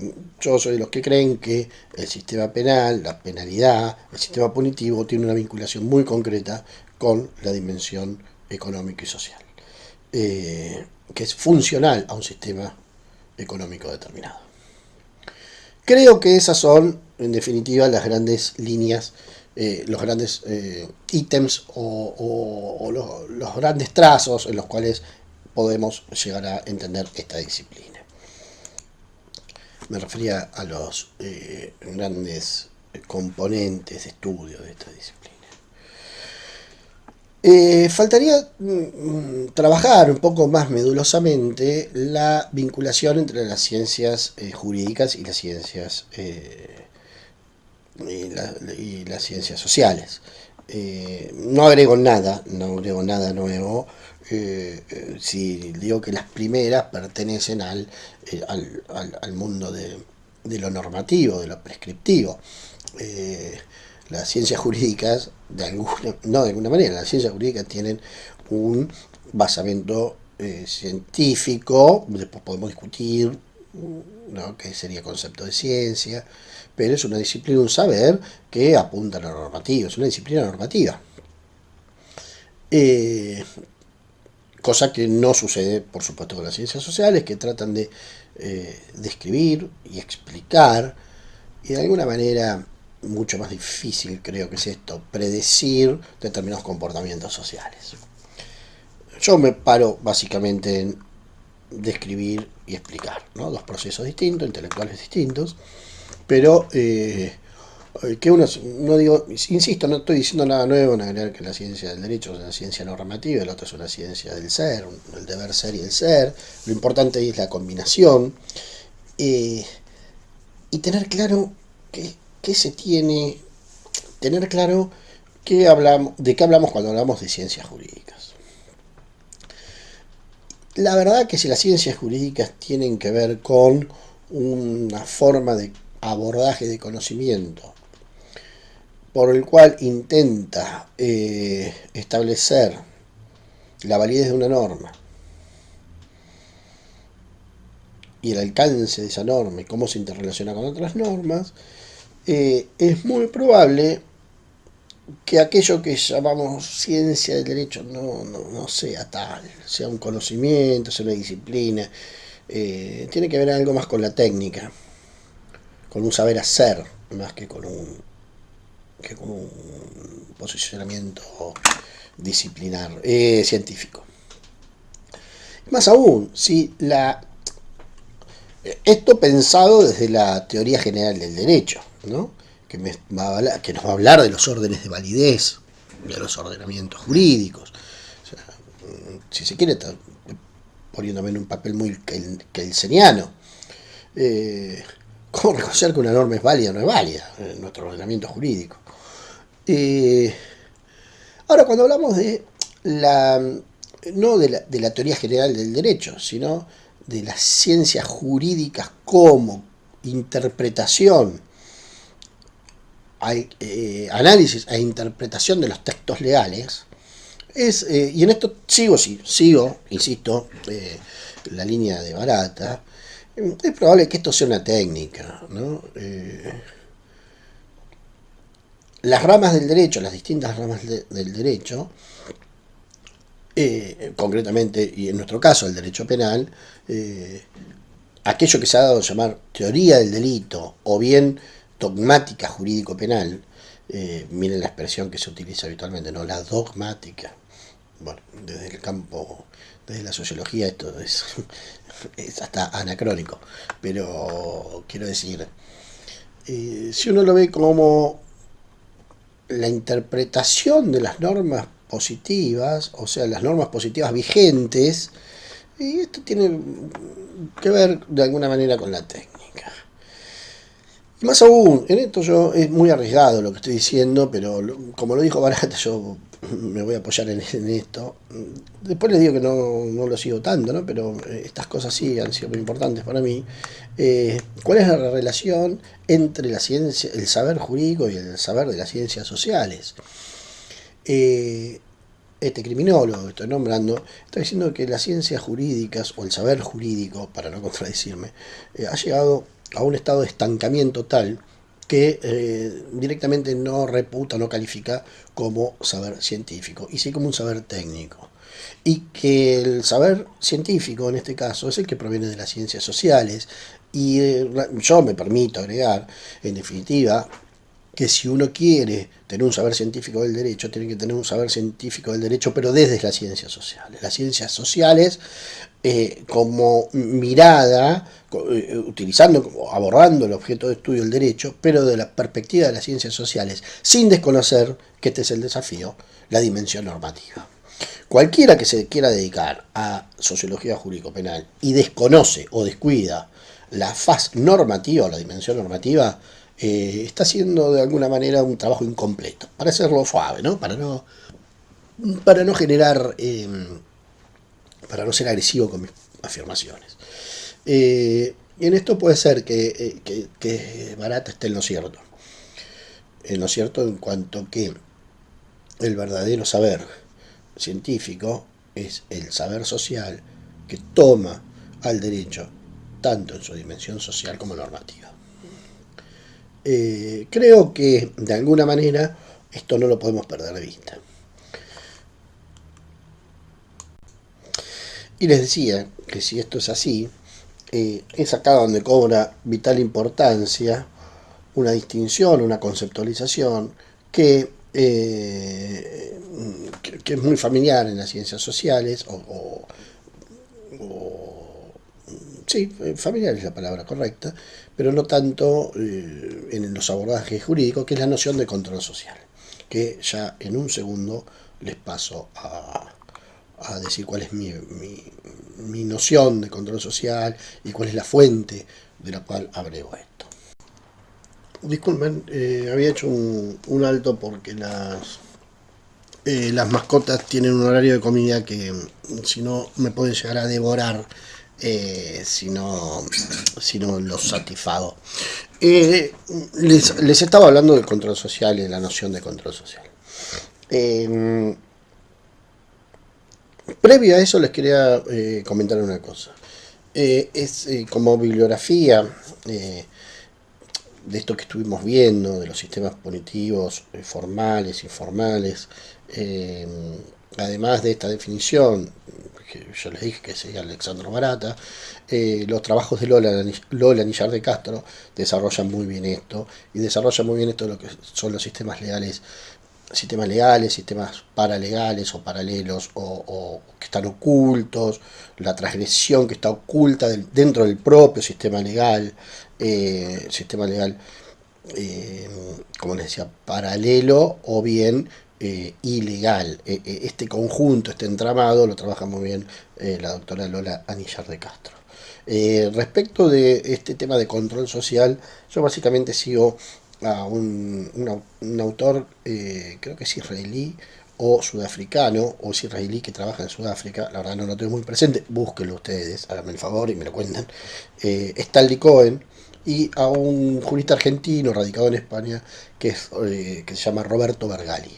yo soy de los que creen que el sistema penal, la penalidad, el sistema punitivo tiene una vinculación muy concreta con la dimensión económica y social, que es funcional a un sistema económico determinado. Creo que esas son, en definitiva, las grandes líneas, los grandes ítems o los grandes trazos en los cuales podemos llegar a entender esta disciplina. Me refería a los grandes componentes de estudio de esta disciplina. Faltaría trabajar un poco más medulosamente la vinculación entre las ciencias jurídicas y las ciencias y las ciencias sociales. No agrego nada, no agrego nada nuevo. Si digo que las primeras pertenecen al mundo de lo normativo, de lo prescriptivo. Las ciencias jurídicas, no de alguna manera, las ciencias jurídicas tienen un basamento científico, después podemos discutir, ¿no?, qué sería concepto de ciencia, pero es una disciplina, un saber que apunta a la normativa, es una disciplina normativa. Cosa que no sucede, por supuesto, con las ciencias sociales, que tratan de describir y explicar, y de alguna manera mucho más difícil creo que es esto, predecir determinados comportamientos sociales. Yo me paro básicamente en describir y explicar, ¿no?, dos procesos distintos, intelectuales distintos, pero que uno, no digo, insisto, no estoy diciendo nada nuevo en agregar que la ciencia del derecho es una ciencia normativa, el otro es una ciencia del ser, el deber ser y el ser. Lo importante es la combinación y tener claro que se tiene, tener claro de qué hablamos cuando hablamos de ciencias jurídicas. La verdad que si las ciencias jurídicas tienen que ver con una forma de abordaje de conocimiento por el cual intenta establecer la validez de una norma y el alcance de esa norma y cómo se interrelaciona con otras normas, es muy probable que aquello que llamamos ciencia del derecho no sea tal, sea un conocimiento, sea una disciplina. Tiene que ver algo más con la técnica, con un saber hacer, más que con un posicionamiento disciplinar, científico. Más aún, si esto pensado desde la teoría general del derecho, ¿no? Que nos va a hablar de los órdenes de validez, de los ordenamientos jurídicos. O sea, si se quiere, poniéndome en un papel muy kelseniano. ¿Cómo reconocer que una norma es válida o no es válida en nuestro ordenamiento jurídico? Ahora, cuando hablamos de no de la teoría general del derecho, sino de las ciencias jurídicas como interpretación, análisis e interpretación de los textos legales, y en esto sigo, insisto, la línea de Barata, es probable que esto sea una técnica, ¿no? Las ramas del derecho, las distintas ramas del derecho, concretamente, y en nuestro caso el derecho penal, aquello que se ha dado a llamar teoría del delito o bien dogmática jurídico-penal, miren la expresión que se utiliza habitualmente, ¿no? La dogmática. Bueno, desde el campo, desde la sociología esto es hasta anacrónico, pero quiero decir, si uno lo ve como la interpretación de las normas positivas, o sea, las normas positivas vigentes, y esto tiene que ver de alguna manera con la técnica. Y más aún, en esto es muy arriesgado lo que estoy diciendo, pero como lo dijo Barata, yo me voy a apoyar en esto. Después les digo que no lo sigo tanto, ¿no? Pero estas cosas sí han sido muy importantes para mí. ¿Cuál es la relación entre la ciencia, el saber jurídico y el saber de las ciencias sociales? Este criminólogo que estoy nombrando está diciendo que las ciencias jurídicas o el saber jurídico, para no contradecirme, ha llegado a un estado de estancamiento tal que directamente no reputa, no califica como saber científico, y sí como un saber técnico. Y que el saber científico, en este caso, es el que proviene de las ciencias sociales. Y yo me permito agregar, en definitiva, que si uno quiere tener un saber científico del derecho, tiene que tener un saber científico del derecho, pero desde las ciencias sociales. Las ciencias sociales como mirada, abordando el objeto de estudio del derecho, pero de la perspectiva de las ciencias sociales, sin desconocer que este es el desafío, la dimensión normativa. Cualquiera que se quiera dedicar a sociología jurídico-penal y desconoce o descuida la faz normativa o la dimensión normativa, está haciendo de alguna manera un trabajo incompleto, para hacerlo suave, ¿no? Para no generar, para no ser agresivo con mis afirmaciones. Y en esto puede ser que Barata esté en lo cierto en cuanto que el verdadero saber científico es el saber social que toma al derecho tanto en su dimensión social como normativa. Creo que de alguna manera esto no lo podemos perder de vista. Y les decía que si esto es así, es acá donde cobra vital importancia una distinción, una conceptualización que es muy familiar en las ciencias sociales, sí, familiar es la palabra correcta, pero no tanto en los abordajes jurídicos, que es la noción de control social, que ya en un segundo les paso a decir cuál es mi noción de control social y cuál es la fuente de la cual agrego esto. Disculpen, había hecho un alto porque las mascotas tienen un horario de comida que si no me pueden llegar a devorar si no los satisfago. Les estaba hablando del control social y de la noción de control social. Previo a eso les quería comentar una cosa. Es como bibliografía de esto que estuvimos viendo, de los sistemas punitivos formales, informales, eh, además de esta definición, que yo les dije que sería Alexandro Barata, los trabajos de Lola Anillar de Castro desarrollan muy bien esto, y desarrollan muy bien esto de lo que son los sistemas legales, sistemas paralegales o paralelos o que están ocultos, la transgresión que está oculta dentro del propio sistema legal como les decía, paralelo o bien ilegal. Este conjunto, este entramado, lo trabaja muy bien la doctora Lola Anillar de Castro. Respecto de este tema de control social, yo básicamente sigo a un autor, creo que es israelí o sudafricano, o es israelí que trabaja en Sudáfrica, la verdad no lo tengo muy presente, búsquenlo ustedes, háganme el favor y me lo cuentan. Stanley Cohen, y a un jurista argentino radicado en España que se llama Roberto Bergali.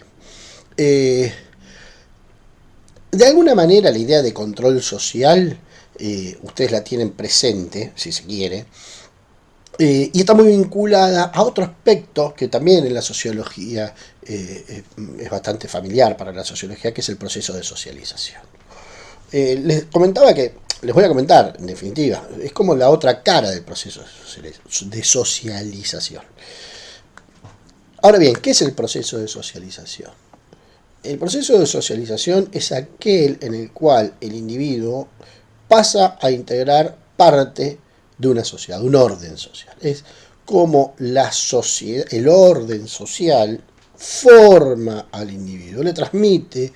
Eh, de alguna manera la idea de control social ustedes la tienen presente, si se quiere, y está muy vinculada a otro aspecto que también en la sociología es bastante familiar para la sociología, que es el proceso de socialización. Les comentaba que, les voy a comentar, en definitiva, es como la otra cara del proceso de socialización. Ahora bien, ¿qué es el proceso de socialización? El proceso de socialización es aquel en el cual el individuo pasa a integrar parte de una sociedad, un orden social. Es como la sociedad, el orden social forma al individuo, le transmite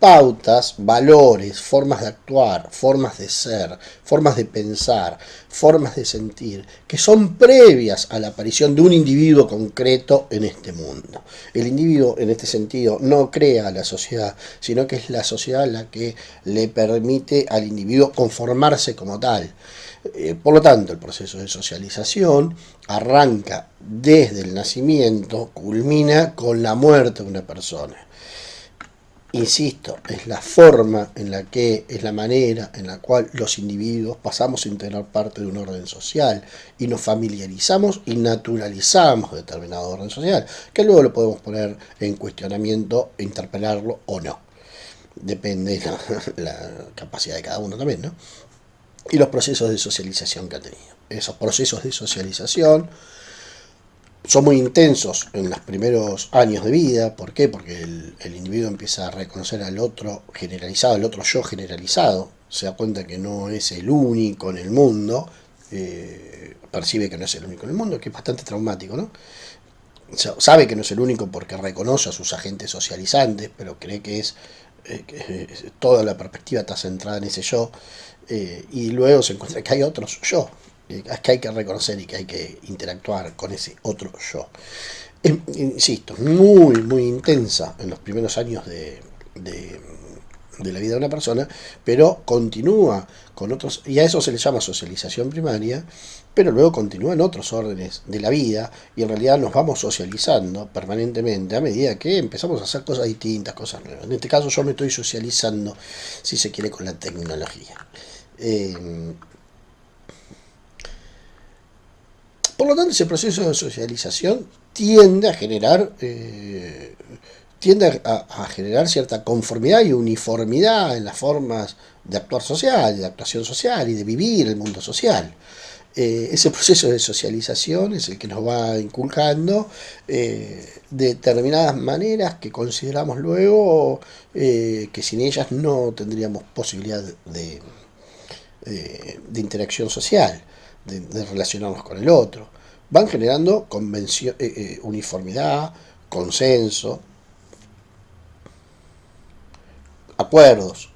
pautas, valores, formas de actuar, formas de ser, formas de pensar, formas de sentir, que son previas a la aparición de un individuo concreto en este mundo. El individuo, en este sentido, no crea la sociedad, sino que es la sociedad la que le permite al individuo conformarse como tal. Por lo tanto, el proceso de socialización arranca desde el nacimiento, culmina con la muerte de una persona. Insisto, es la forma en la que, es la manera en la cual los individuos pasamos a integrar parte de un orden social y nos familiarizamos y naturalizamos determinado orden social, que luego lo podemos poner en cuestionamiento, interpelarlo o no. Depende de la capacidad de cada uno también, ¿no? Y los procesos de socialización que ha tenido. Esos procesos de socialización son muy intensos en los primeros años de vida. ¿Por qué? Porque el individuo empieza a reconocer al otro generalizado, al otro yo generalizado, se da cuenta que no es el único en el mundo, percibe que no es el único en el mundo, que es bastante traumático, ¿no? Sabe que no es el único porque reconoce a sus agentes socializantes, pero cree que toda la perspectiva está centrada en ese yo, y luego se encuentra que hay otros yo, que hay que reconocer y que hay que interactuar con ese otro yo. Insisto, muy, muy intensa en los primeros años de la vida de una persona, pero continúa con otros, y a eso se le llama socialización primaria, pero luego continúan otros órdenes de la vida, y en realidad nos vamos socializando permanentemente a medida que empezamos a hacer cosas distintas, cosas nuevas. En este caso yo me estoy socializando, si se quiere, con la tecnología. Por lo tanto, ese proceso de socialización tiende a generar cierta conformidad y uniformidad en las formas de actuar social, de actuación social y de vivir el mundo social. Ese proceso de socialización es el que nos va inculcando determinadas maneras que consideramos luego que sin ellas no tendríamos posibilidad de interacción social, de relacionarnos con el otro. Van generando uniformidad, consenso, acuerdos,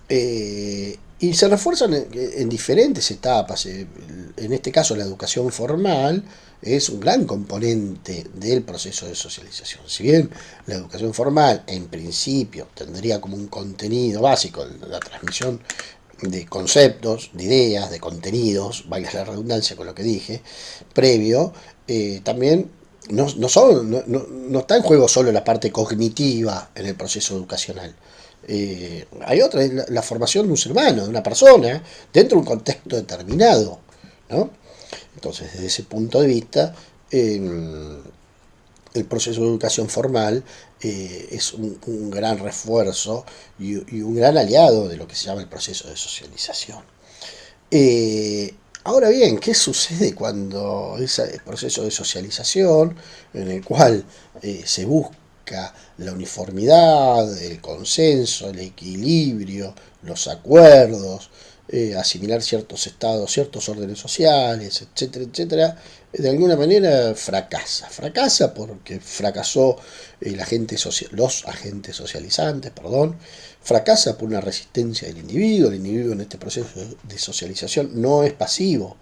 y se refuerzan en diferentes etapas. En este caso, la educación formal es un gran componente del proceso de socialización. Si bien la educación formal, en principio, tendría como un contenido básico la transmisión de conceptos, de ideas, de contenidos, valga la redundancia con lo que dije, previo, también no está en juego solo la parte cognitiva en el proceso educacional. Hay otra, es la formación de un ser humano, de una persona, dentro de un contexto determinado, ¿no? Entonces, desde ese punto de vista, el proceso de educación formal es un gran refuerzo y un gran aliado de lo que se llama el proceso de socialización. Ahora bien, ¿qué sucede cuando ese proceso de socialización, en el cual se busca la uniformidad, el consenso, el equilibrio, los acuerdos, asimilar ciertos estados, ciertos órdenes sociales, etcétera, etcétera, de alguna manera fracasa? Fracasa porque fracasó los agentes socializantes, perdón, fracasa por una resistencia del individuo. El individuo en este proceso de socialización no es pasivo,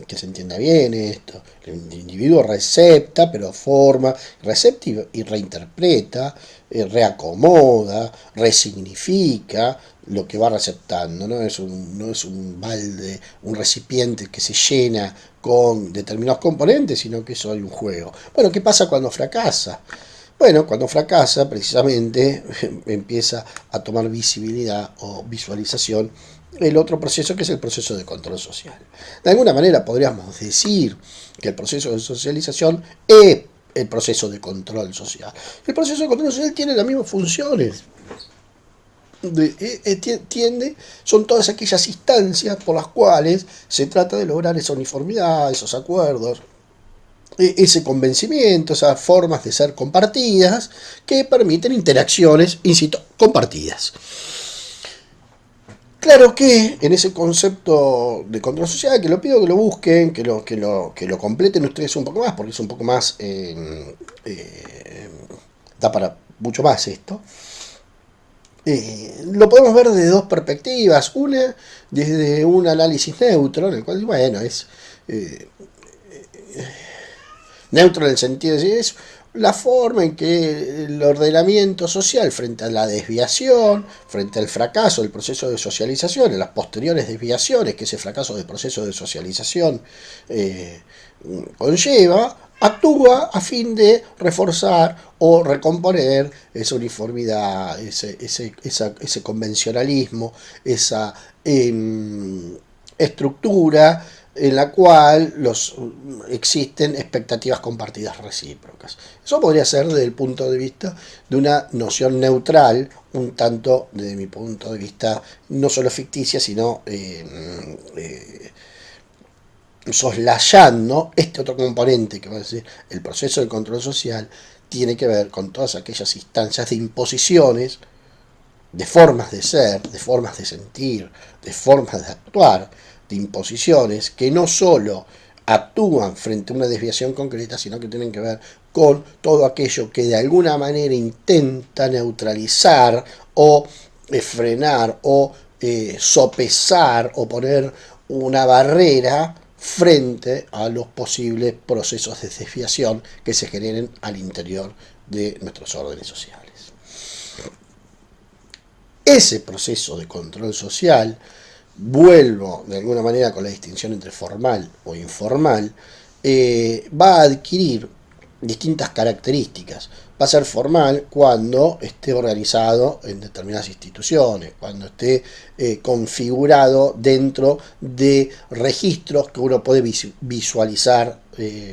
que se entienda bien esto. El individuo recepta, pero forma, recepta y reinterpreta, reacomoda, resignifica lo que va receptando. No es un balde, un recipiente que se llena con determinados componentes, sino que eso hay un juego. Bueno, ¿qué pasa cuando fracasa? Bueno, cuando fracasa, precisamente empieza a tomar visibilidad o visualización el otro proceso, que es el proceso de control social. De alguna manera podríamos decir que el proceso de socialización es el proceso de control social. El proceso de control social tiene las mismas funciones. Son todas aquellas instancias por las cuales se trata de lograr esa uniformidad, esos acuerdos, ese convencimiento, esas formas de ser compartidas que permiten interacciones, insisto, compartidas. Claro que en ese concepto de control social, que lo pido que lo busquen, que lo completen ustedes un poco más, porque es un poco más, da para mucho más esto. Lo podemos ver desde dos perspectivas. Una, desde un análisis neutro, en el cual, bueno, es neutro en el sentido de decir, es la forma en que el ordenamiento social, frente a la desviación, frente al fracaso del proceso de socialización, en las posteriores desviaciones que ese fracaso del proceso de socialización conlleva, actúa a fin de reforzar o recomponer esa uniformidad, ese convencionalismo, esa estructura en la cual existen expectativas compartidas recíprocas. Eso podría ser desde el punto de vista de una noción neutral, un tanto, desde mi punto de vista, no solo ficticia, sino soslayando este otro componente, que va a decir el proceso de control social, tiene que ver con todas aquellas instancias de imposiciones, de formas de ser, de formas de sentir, de formas de actuar, de imposiciones que no solo actúan frente a una desviación concreta, sino que tienen que ver con todo aquello que de alguna manera intenta neutralizar o frenar o sopesar o poner una barrera frente a los posibles procesos de desviación que se generen al interior de nuestros órdenes sociales. Ese proceso de control social, vuelvo de alguna manera con la distinción entre formal o informal, va a adquirir distintas características. Va a ser formal cuando esté organizado en determinadas instituciones, cuando esté configurado dentro de registros que uno puede visualizar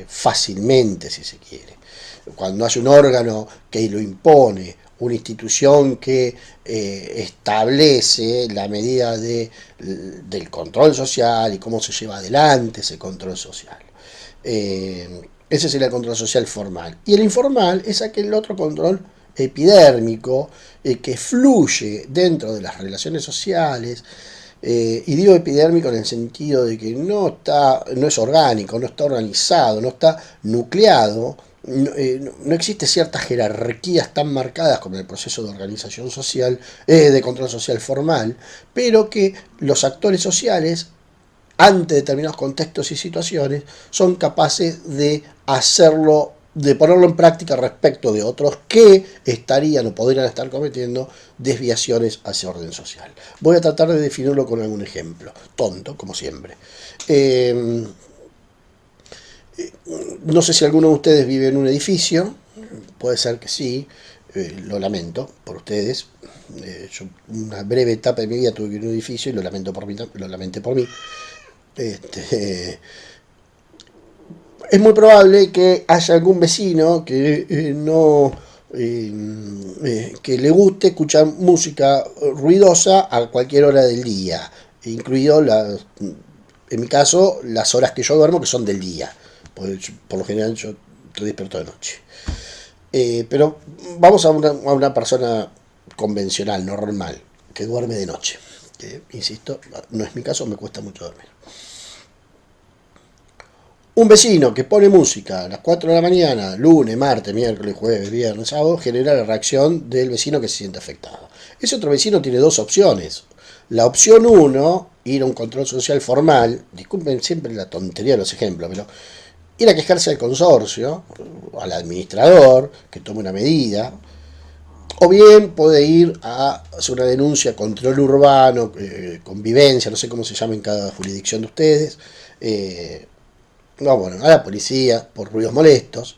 fácilmente, si se quiere. Cuando hay un órgano que lo impone, una institución que establece la medida del control social y cómo se lleva adelante ese control social. Ese sería el control social formal. Y el informal es aquel otro control epidérmico que fluye dentro de las relaciones sociales. Y digo epidérmico en el sentido de que no es orgánico, no está organizado, no está nucleado. No existe ciertas jerarquías tan marcadas como en el proceso de organización social, de control social formal, pero que los actores sociales, ante determinados contextos y situaciones, son capaces de hacerlo, de ponerlo en práctica respecto de otros que estarían o podrían estar cometiendo desviaciones hacia orden social. Voy a tratar de definirlo con algún ejemplo, tonto, como siempre. No sé si alguno de ustedes vive en un edificio, puede ser que sí. Lo lamento por ustedes. Yo una breve etapa de mi vida tuve que ir a un edificio y lo lamento por mí, lo lamenté por mí. Es muy probable que haya algún vecino que no que le guste escuchar música ruidosa a cualquier hora del día, incluido en mi caso las horas que yo duermo, que son del día, por lo general yo estoy despierto de noche. Pero vamos a una persona convencional, normal, que duerme de noche, que insisto, no es mi caso, me cuesta mucho dormir. Un vecino que pone música a las 4 de la mañana, lunes, martes, miércoles, jueves, viernes, sábado, genera la reacción del vecino que se siente afectado. Ese otro vecino tiene dos opciones. La opción 1, ir a un control social formal, disculpen siempre la tontería de los ejemplos, pero ir a quejarse al consorcio, al administrador, que tome una medida, o bien puede ir a hacer una denuncia, control urbano, convivencia, no sé cómo se llama en cada jurisdicción de ustedes, no, bueno, a la policía por ruidos molestos.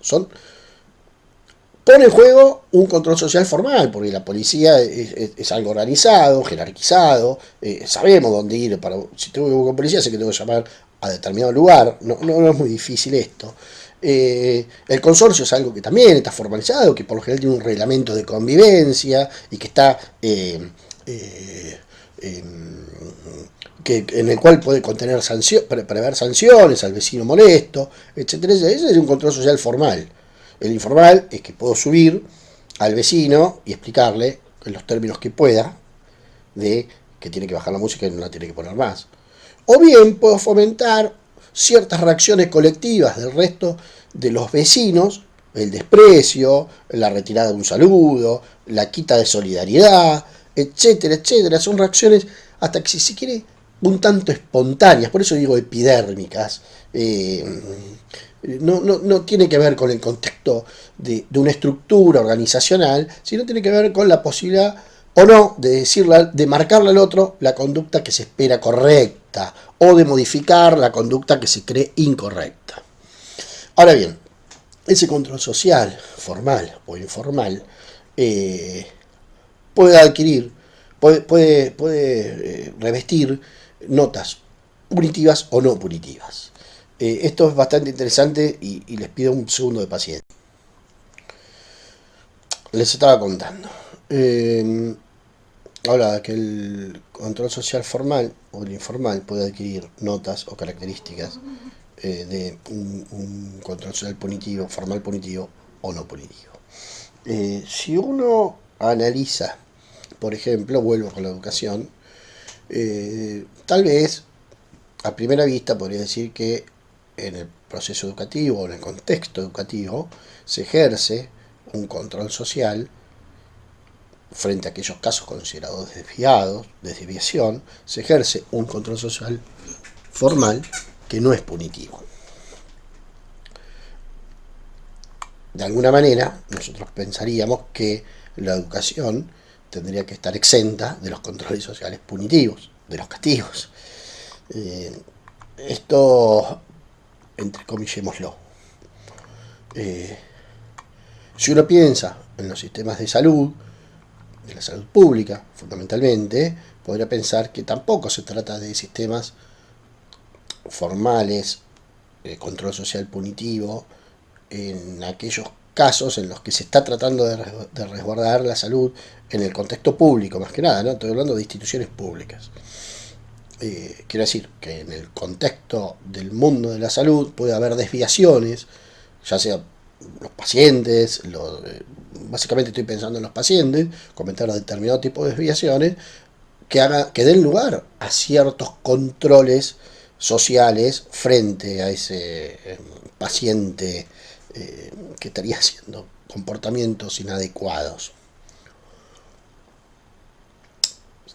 Pone en juego un control social formal, porque la policía es algo organizado, jerarquizado, sabemos dónde ir. Si tengo que ir con policía, sé que tengo que llamar a determinado lugar, no es muy difícil esto. El consorcio es algo que también está formalizado, que por lo general tiene un reglamento de convivencia y que está en el cual puede contener prever sanciones al vecino molesto, etcétera. Ese es un control social formal. El informal es que puedo subir al vecino y explicarle en los términos que pueda de que tiene que bajar la música y no la tiene que poner más. O bien puedo fomentar ciertas reacciones colectivas del resto de los vecinos, el desprecio, la retirada de un saludo, la quita de solidaridad, etcétera, etcétera. Son reacciones hasta que, si se quiere, un tanto espontáneas, por eso digo epidérmicas. No tiene que ver con el contexto de una estructura organizacional, sino tiene que ver con la posibilidad o no de marcarle al otro la conducta que se espera correcta o de modificar la conducta que se cree incorrecta. Ahora bien, ese control social, formal o informal, puede adquirir, puede revestir notas punitivas o no punitivas. Esto es bastante interesante y les pido un segundo de paciencia. Les estaba contando. Ahora que el control social formal o el informal puede adquirir notas o características de un control social punitivo, formal punitivo o no punitivo. Si uno analiza, por ejemplo, vuelvo con la educación, tal vez a primera vista podría decir que en el proceso educativo o en el contexto educativo se ejerce un control social frente a aquellos casos considerados desviados, de desviación, se ejerce un control social formal que no es punitivo. De alguna manera, nosotros pensaríamos que la educación tendría que estar exenta de los controles sociales punitivos, de los castigos. Esto, entrecomillémoslo. Si uno piensa en los sistemas de salud, de la salud pública fundamentalmente, podría pensar que tampoco se trata de sistemas formales de control social punitivo en aquellos casos en los que se está tratando de resguardar la salud en el contexto público, más que nada, ¿no? Estoy hablando de instituciones públicas. Quiero decir que en el contexto del mundo de la salud puede haber desviaciones, ya sea los pacientes, básicamente estoy pensando en los pacientes, comentar determinado tipo de desviaciones que den lugar a ciertos controles sociales frente a ese paciente que estaría haciendo comportamientos inadecuados.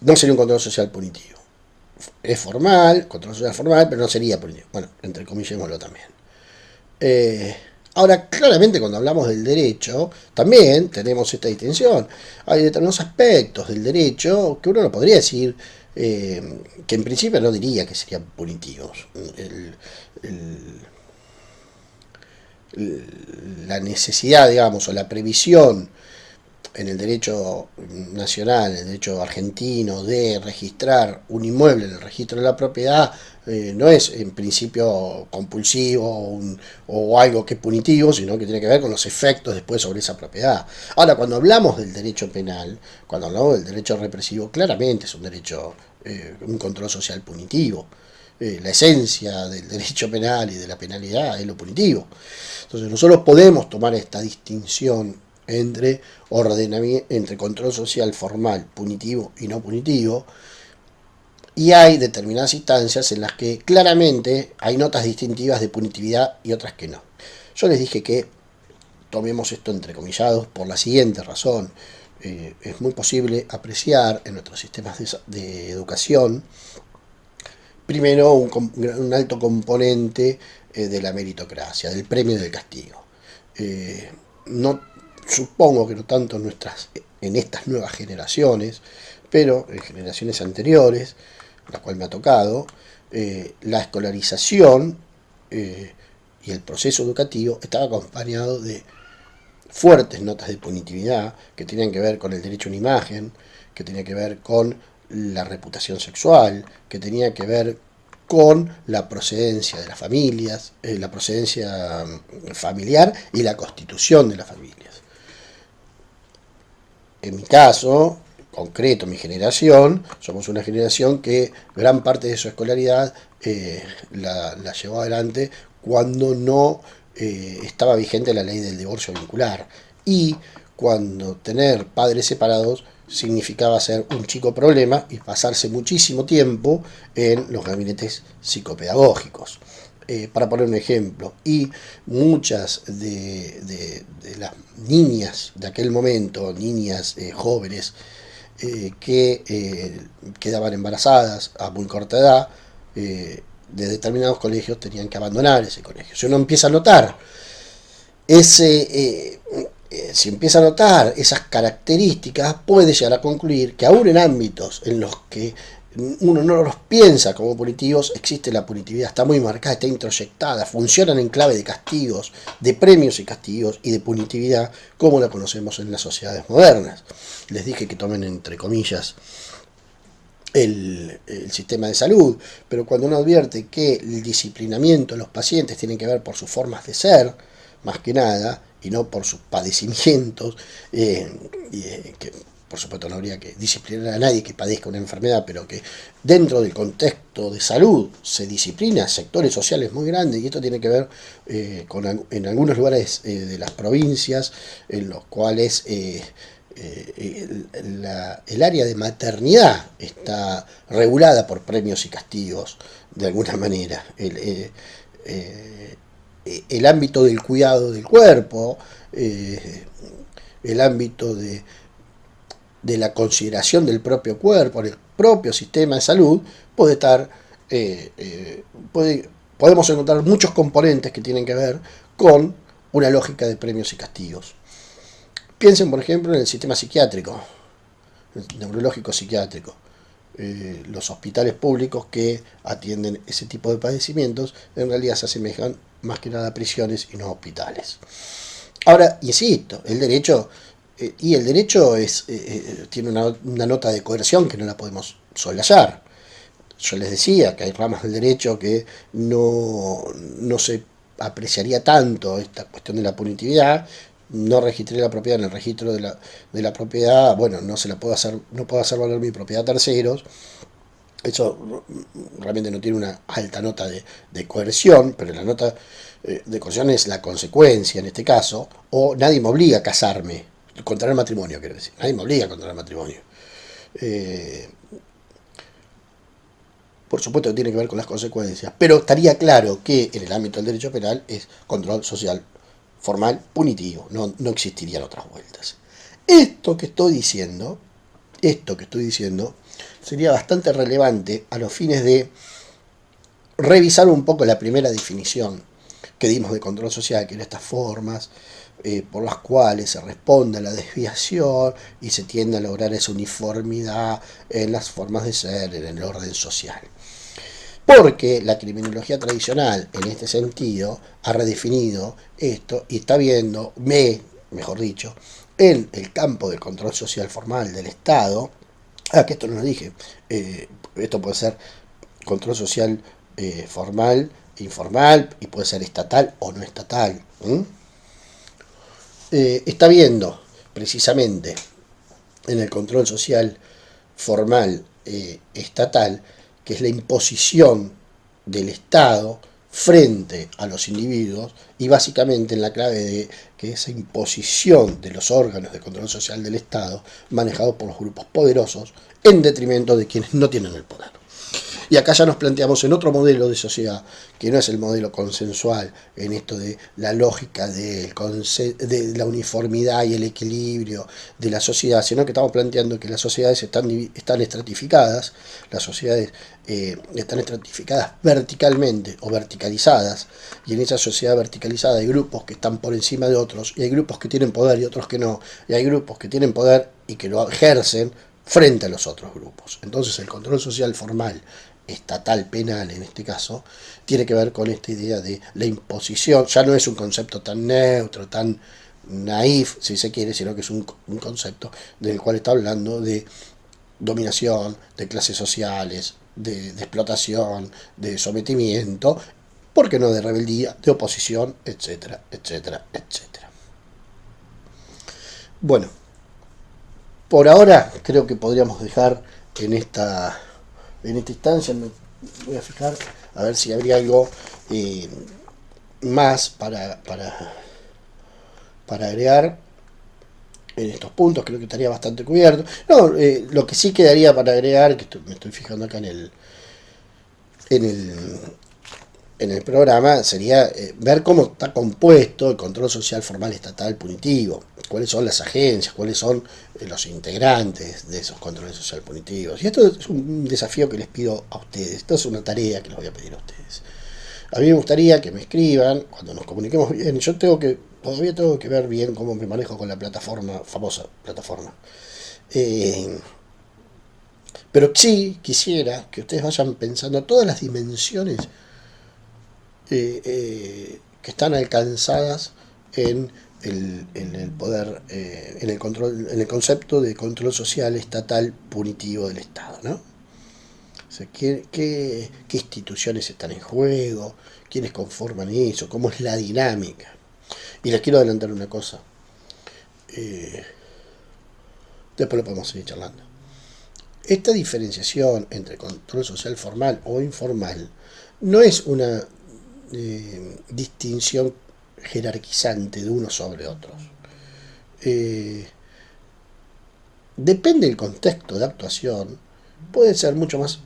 No sería un control social punitivo. Es formal, control social formal, pero no sería punitivo. Bueno, entrecomillémoslo también. Ahora, claramente cuando hablamos del derecho, también tenemos esta distinción. Hay determinados aspectos del derecho que uno no podría decir, que en principio no diría que serían punitivos. La necesidad, digamos, o la previsión en el derecho nacional, en el derecho argentino, de registrar un inmueble en el registro de la propiedad, no es en principio compulsivo o algo que es punitivo, sino que tiene que ver con los efectos después sobre esa propiedad. Ahora, cuando hablamos del derecho penal, cuando hablamos del derecho represivo, claramente es un derecho, un control social punitivo. La esencia del derecho penal y de la penalidad es lo punitivo. Entonces nosotros podemos tomar esta distinción entre entre control social formal, punitivo y no punitivo, y hay determinadas instancias en las que claramente hay notas distintivas de punitividad y otras que no. Yo les dije que tomemos esto entrecomillados por la siguiente razón. Es muy posible apreciar en nuestros sistemas de educación, primero, un alto componente de la meritocracia, del premio y del castigo. No supongo que no tanto en estas nuevas generaciones, pero en generaciones anteriores, la cual me ha tocado, la escolarización y el proceso educativo estaba acompañado de fuertes notas de punitividad que tenían que ver con el derecho a una imagen, que tenía que ver con la reputación sexual, que tenía que ver con la procedencia de las familias, la procedencia familiar y la constitución de las familias. En mi caso, concreto, mi generación, somos una generación que gran parte de su escolaridad la llevó adelante cuando no estaba vigente la ley del divorcio vincular y cuando tener padres separados significaba ser un chico problema y pasarse muchísimo tiempo en los gabinetes psicopedagógicos. Para poner un ejemplo, y muchas de las niñas de aquel momento, niñas jóvenes, que quedaban embarazadas a muy corta edad, de determinados colegios tenían que abandonar ese colegio. Si uno empieza a notar si empieza a notar esas características, puede llegar a concluir que aún en ámbitos en los que uno no los piensa como punitivos, existe la punitividad, está muy marcada, está introyectada, funcionan en clave de castigos, de premios y castigos y de punitividad, como la conocemos en las sociedades modernas. Les dije que tomen entre comillas el sistema de salud, pero cuando uno advierte que el disciplinamiento de los pacientes tiene que ver por sus formas de ser, más que nada, y no por sus padecimientos, que por supuesto no habría que disciplinar a nadie que padezca una enfermedad, pero que dentro del contexto de salud se disciplina sectores sociales muy grandes, y esto tiene que ver en algunos lugares de las provincias, en los cuales el área de maternidad está regulada por premios y castigos, de alguna manera. El ámbito del cuidado del cuerpo, el ámbito de la consideración del propio cuerpo, el propio sistema de salud, puede estar, podemos encontrar muchos componentes que tienen que ver con una lógica de premios y castigos. Piensen, por ejemplo, en el sistema psiquiátrico, el neurológico psiquiátrico. Los hospitales públicos que atienden ese tipo de padecimientos en realidad se asemejan más que nada a prisiones y no a hospitales. Ahora, insisto, el derecho tiene una nota de coerción que no la podemos soslayar. Yo les decía que hay ramas del derecho que no se apreciaría tanto esta cuestión de la punitividad. No registré la propiedad en el registro de la propiedad, bueno, no puedo hacer valer mi propiedad a terceros. Eso realmente no tiene una alta nota de coerción, pero la nota de coerción es la consecuencia en este caso, o nadie me obliga a casarme, contraer matrimonio, quiero decir, nadie me obliga a contraer matrimonio. Por supuesto que tiene que ver con las consecuencias, pero estaría claro que en el ámbito del derecho penal es control social formal punitivo, no existirían otras vueltas. Esto que estoy diciendo sería bastante relevante a los fines de revisar un poco la primera definición que dimos de control social, que eran estas formas por las cuales se responde a la desviación y se tiende a lograr esa uniformidad en las formas de ser, en el orden social. Porque la criminología tradicional, en este sentido, ha redefinido esto y está viendo, mejor dicho, en el campo del control social formal del Estado, que esto no lo dije, esto puede ser control social formal, informal, y puede ser estatal o no estatal, está viendo precisamente en el control social formal estatal, que es la imposición del Estado frente a los individuos, y básicamente en la clave de que esa imposición de los órganos de control social del Estado manejados por los grupos poderosos en detrimento de quienes no tienen el poder. Y acá ya nos planteamos en otro modelo de sociedad, que no es el modelo consensual, en esto de la lógica de la uniformidad y el equilibrio de la sociedad, sino que estamos planteando que las sociedades están estratificadas, las sociedades están estratificadas verticalmente o verticalizadas, y en esa sociedad verticalizada hay grupos que están por encima de otros, y hay grupos que tienen poder y otros que no, y hay grupos que tienen poder y que lo ejercen frente a los otros grupos. Entonces el control social formal, estatal, penal en este caso, tiene que ver con esta idea de la imposición. Ya no es un concepto tan neutro, tan naif, si se quiere, sino que es un concepto del cual está hablando de dominación, de clases sociales, de explotación, de sometimiento, ¿por qué no de rebeldía, de oposición, etcétera, etcétera, etcétera? Bueno, por ahora creo que podríamos dejar en esta instancia. Me voy a fijar a ver si habría algo más para agregar en estos puntos. Creo que estaría bastante cubierto. No, lo que sí quedaría para agregar, que me estoy fijando acá en el programa, sería ver cómo está compuesto el control social formal estatal punitivo, cuáles son las agencias, cuáles son los integrantes de esos controles social punitivos. Y esto es un desafío que les pido a ustedes, esto es una tarea que les voy a pedir a ustedes. A mí me gustaría que me escriban, cuando nos comuniquemos bien, yo todavía tengo que ver bien cómo me manejo con la famosa plataforma. Pero sí quisiera que ustedes vayan pensando todas las dimensiones que están alcanzadas en el poder, en el concepto de control social estatal punitivo del Estado, ¿no? O sea, ¿qué instituciones están en juego? ¿Quiénes conforman eso? ¿Cómo es la dinámica? Y les quiero adelantar una cosa. Después lo podemos seguir charlando. Esta diferenciación entre control social formal o informal no es una distinción jerarquizante de unos sobre otros. Depende del contexto de actuación, puede ser mucho más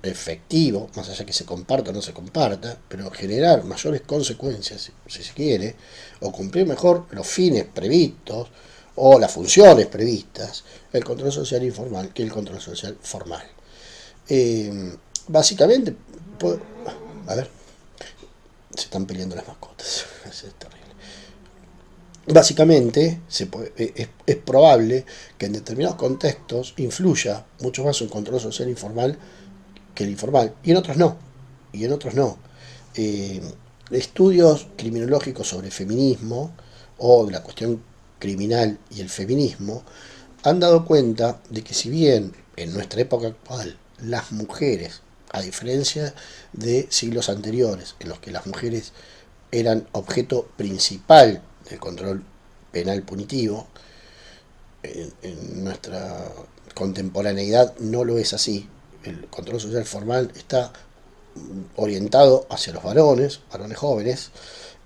efectivo, más allá que se comparta o no se comparta, pero generar mayores consecuencias, si se quiere, o cumplir mejor los fines previstos o las funciones previstas, el control social informal que el control social formal. Básicamente, a ver, se están peleando las mascotas, es terrible. Básicamente, es probable que en determinados contextos influya mucho más un control social informal que el informal, y en otros no, y en otros no. Estudios criminológicos sobre feminismo o de la cuestión criminal y el feminismo han dado cuenta de que si bien en nuestra época actual las mujeres, a diferencia de siglos anteriores en los que las mujeres eran objeto principal del control penal punitivo, en nuestra contemporaneidad no lo es así. El control social formal está orientado hacia los varones jóvenes,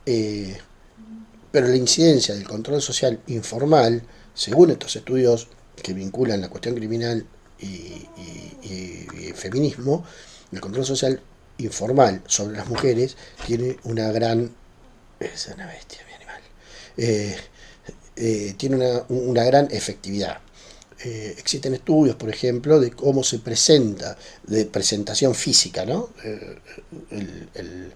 pero la incidencia del control social informal, según estos estudios que vinculan la cuestión criminal y feminismo, el control social informal sobre las mujeres tiene una gran... Es una bestia, mi animal. Tiene una gran efectividad. Existen estudios, por ejemplo, de cómo se presenta, de presentación física, ¿no? El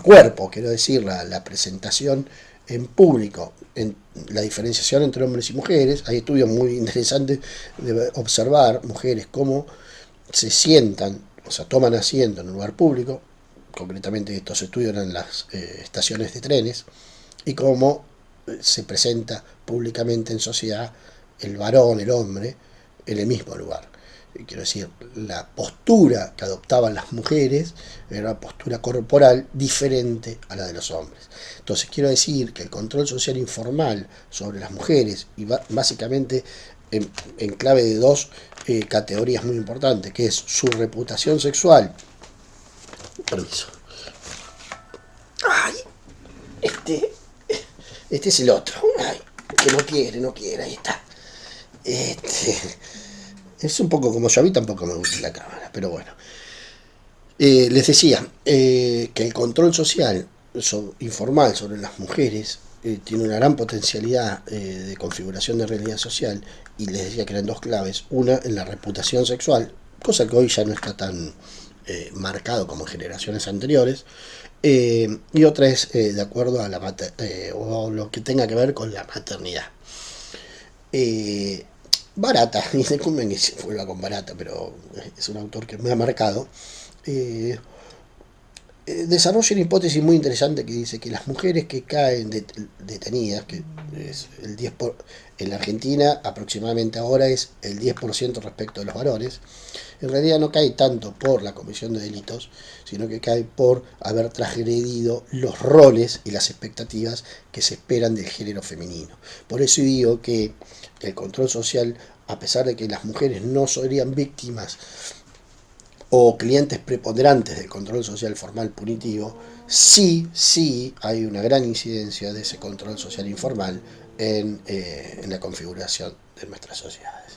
cuerpo, quiero decir, la presentación en público, en la diferenciación entre hombres y mujeres. Hay estudios muy interesantes de observar mujeres cómo se sientan, o sea, toman asiento en un lugar público, concretamente estos estudios eran las estaciones de trenes, y cómo se presenta públicamente en sociedad el varón, el hombre, en el mismo lugar. Quiero decir, la postura que adoptaban las mujeres era una postura corporal diferente a la de los hombres. Entonces quiero decir que el control social informal sobre las mujeres, y básicamente en clave de dos categorías muy importantes, que es su reputación sexual. Permiso. Ay, este es el otro. Ay, que no quiere, ahí está. Es un poco como yo, a mí tampoco me gusta la cámara, pero bueno. Les decía que el control social informal sobre las mujeres tiene una gran potencialidad de configuración de realidad social, y les decía que eran dos claves. Una en la reputación sexual, cosa que hoy ya no está tan marcado como en generaciones anteriores, y otra es de acuerdo a la o lo que tenga que ver con la maternidad. Barata, y disculpen que se vuelva con Barata, pero es un autor que me ha marcado. Desarrolla una hipótesis muy interesante que dice que las mujeres que caen detenidas, que es el 10 en la Argentina aproximadamente ahora es el 10% respecto de los varones, en realidad no cae tanto por la comisión de delitos, sino que cae por haber transgredido los roles y las expectativas que se esperan del género femenino. Por eso digo que el control social, a pesar de que las mujeres no serían víctimas o clientes preponderantes del control social formal punitivo, sí hay una gran incidencia de ese control social informal en la configuración de nuestras sociedades.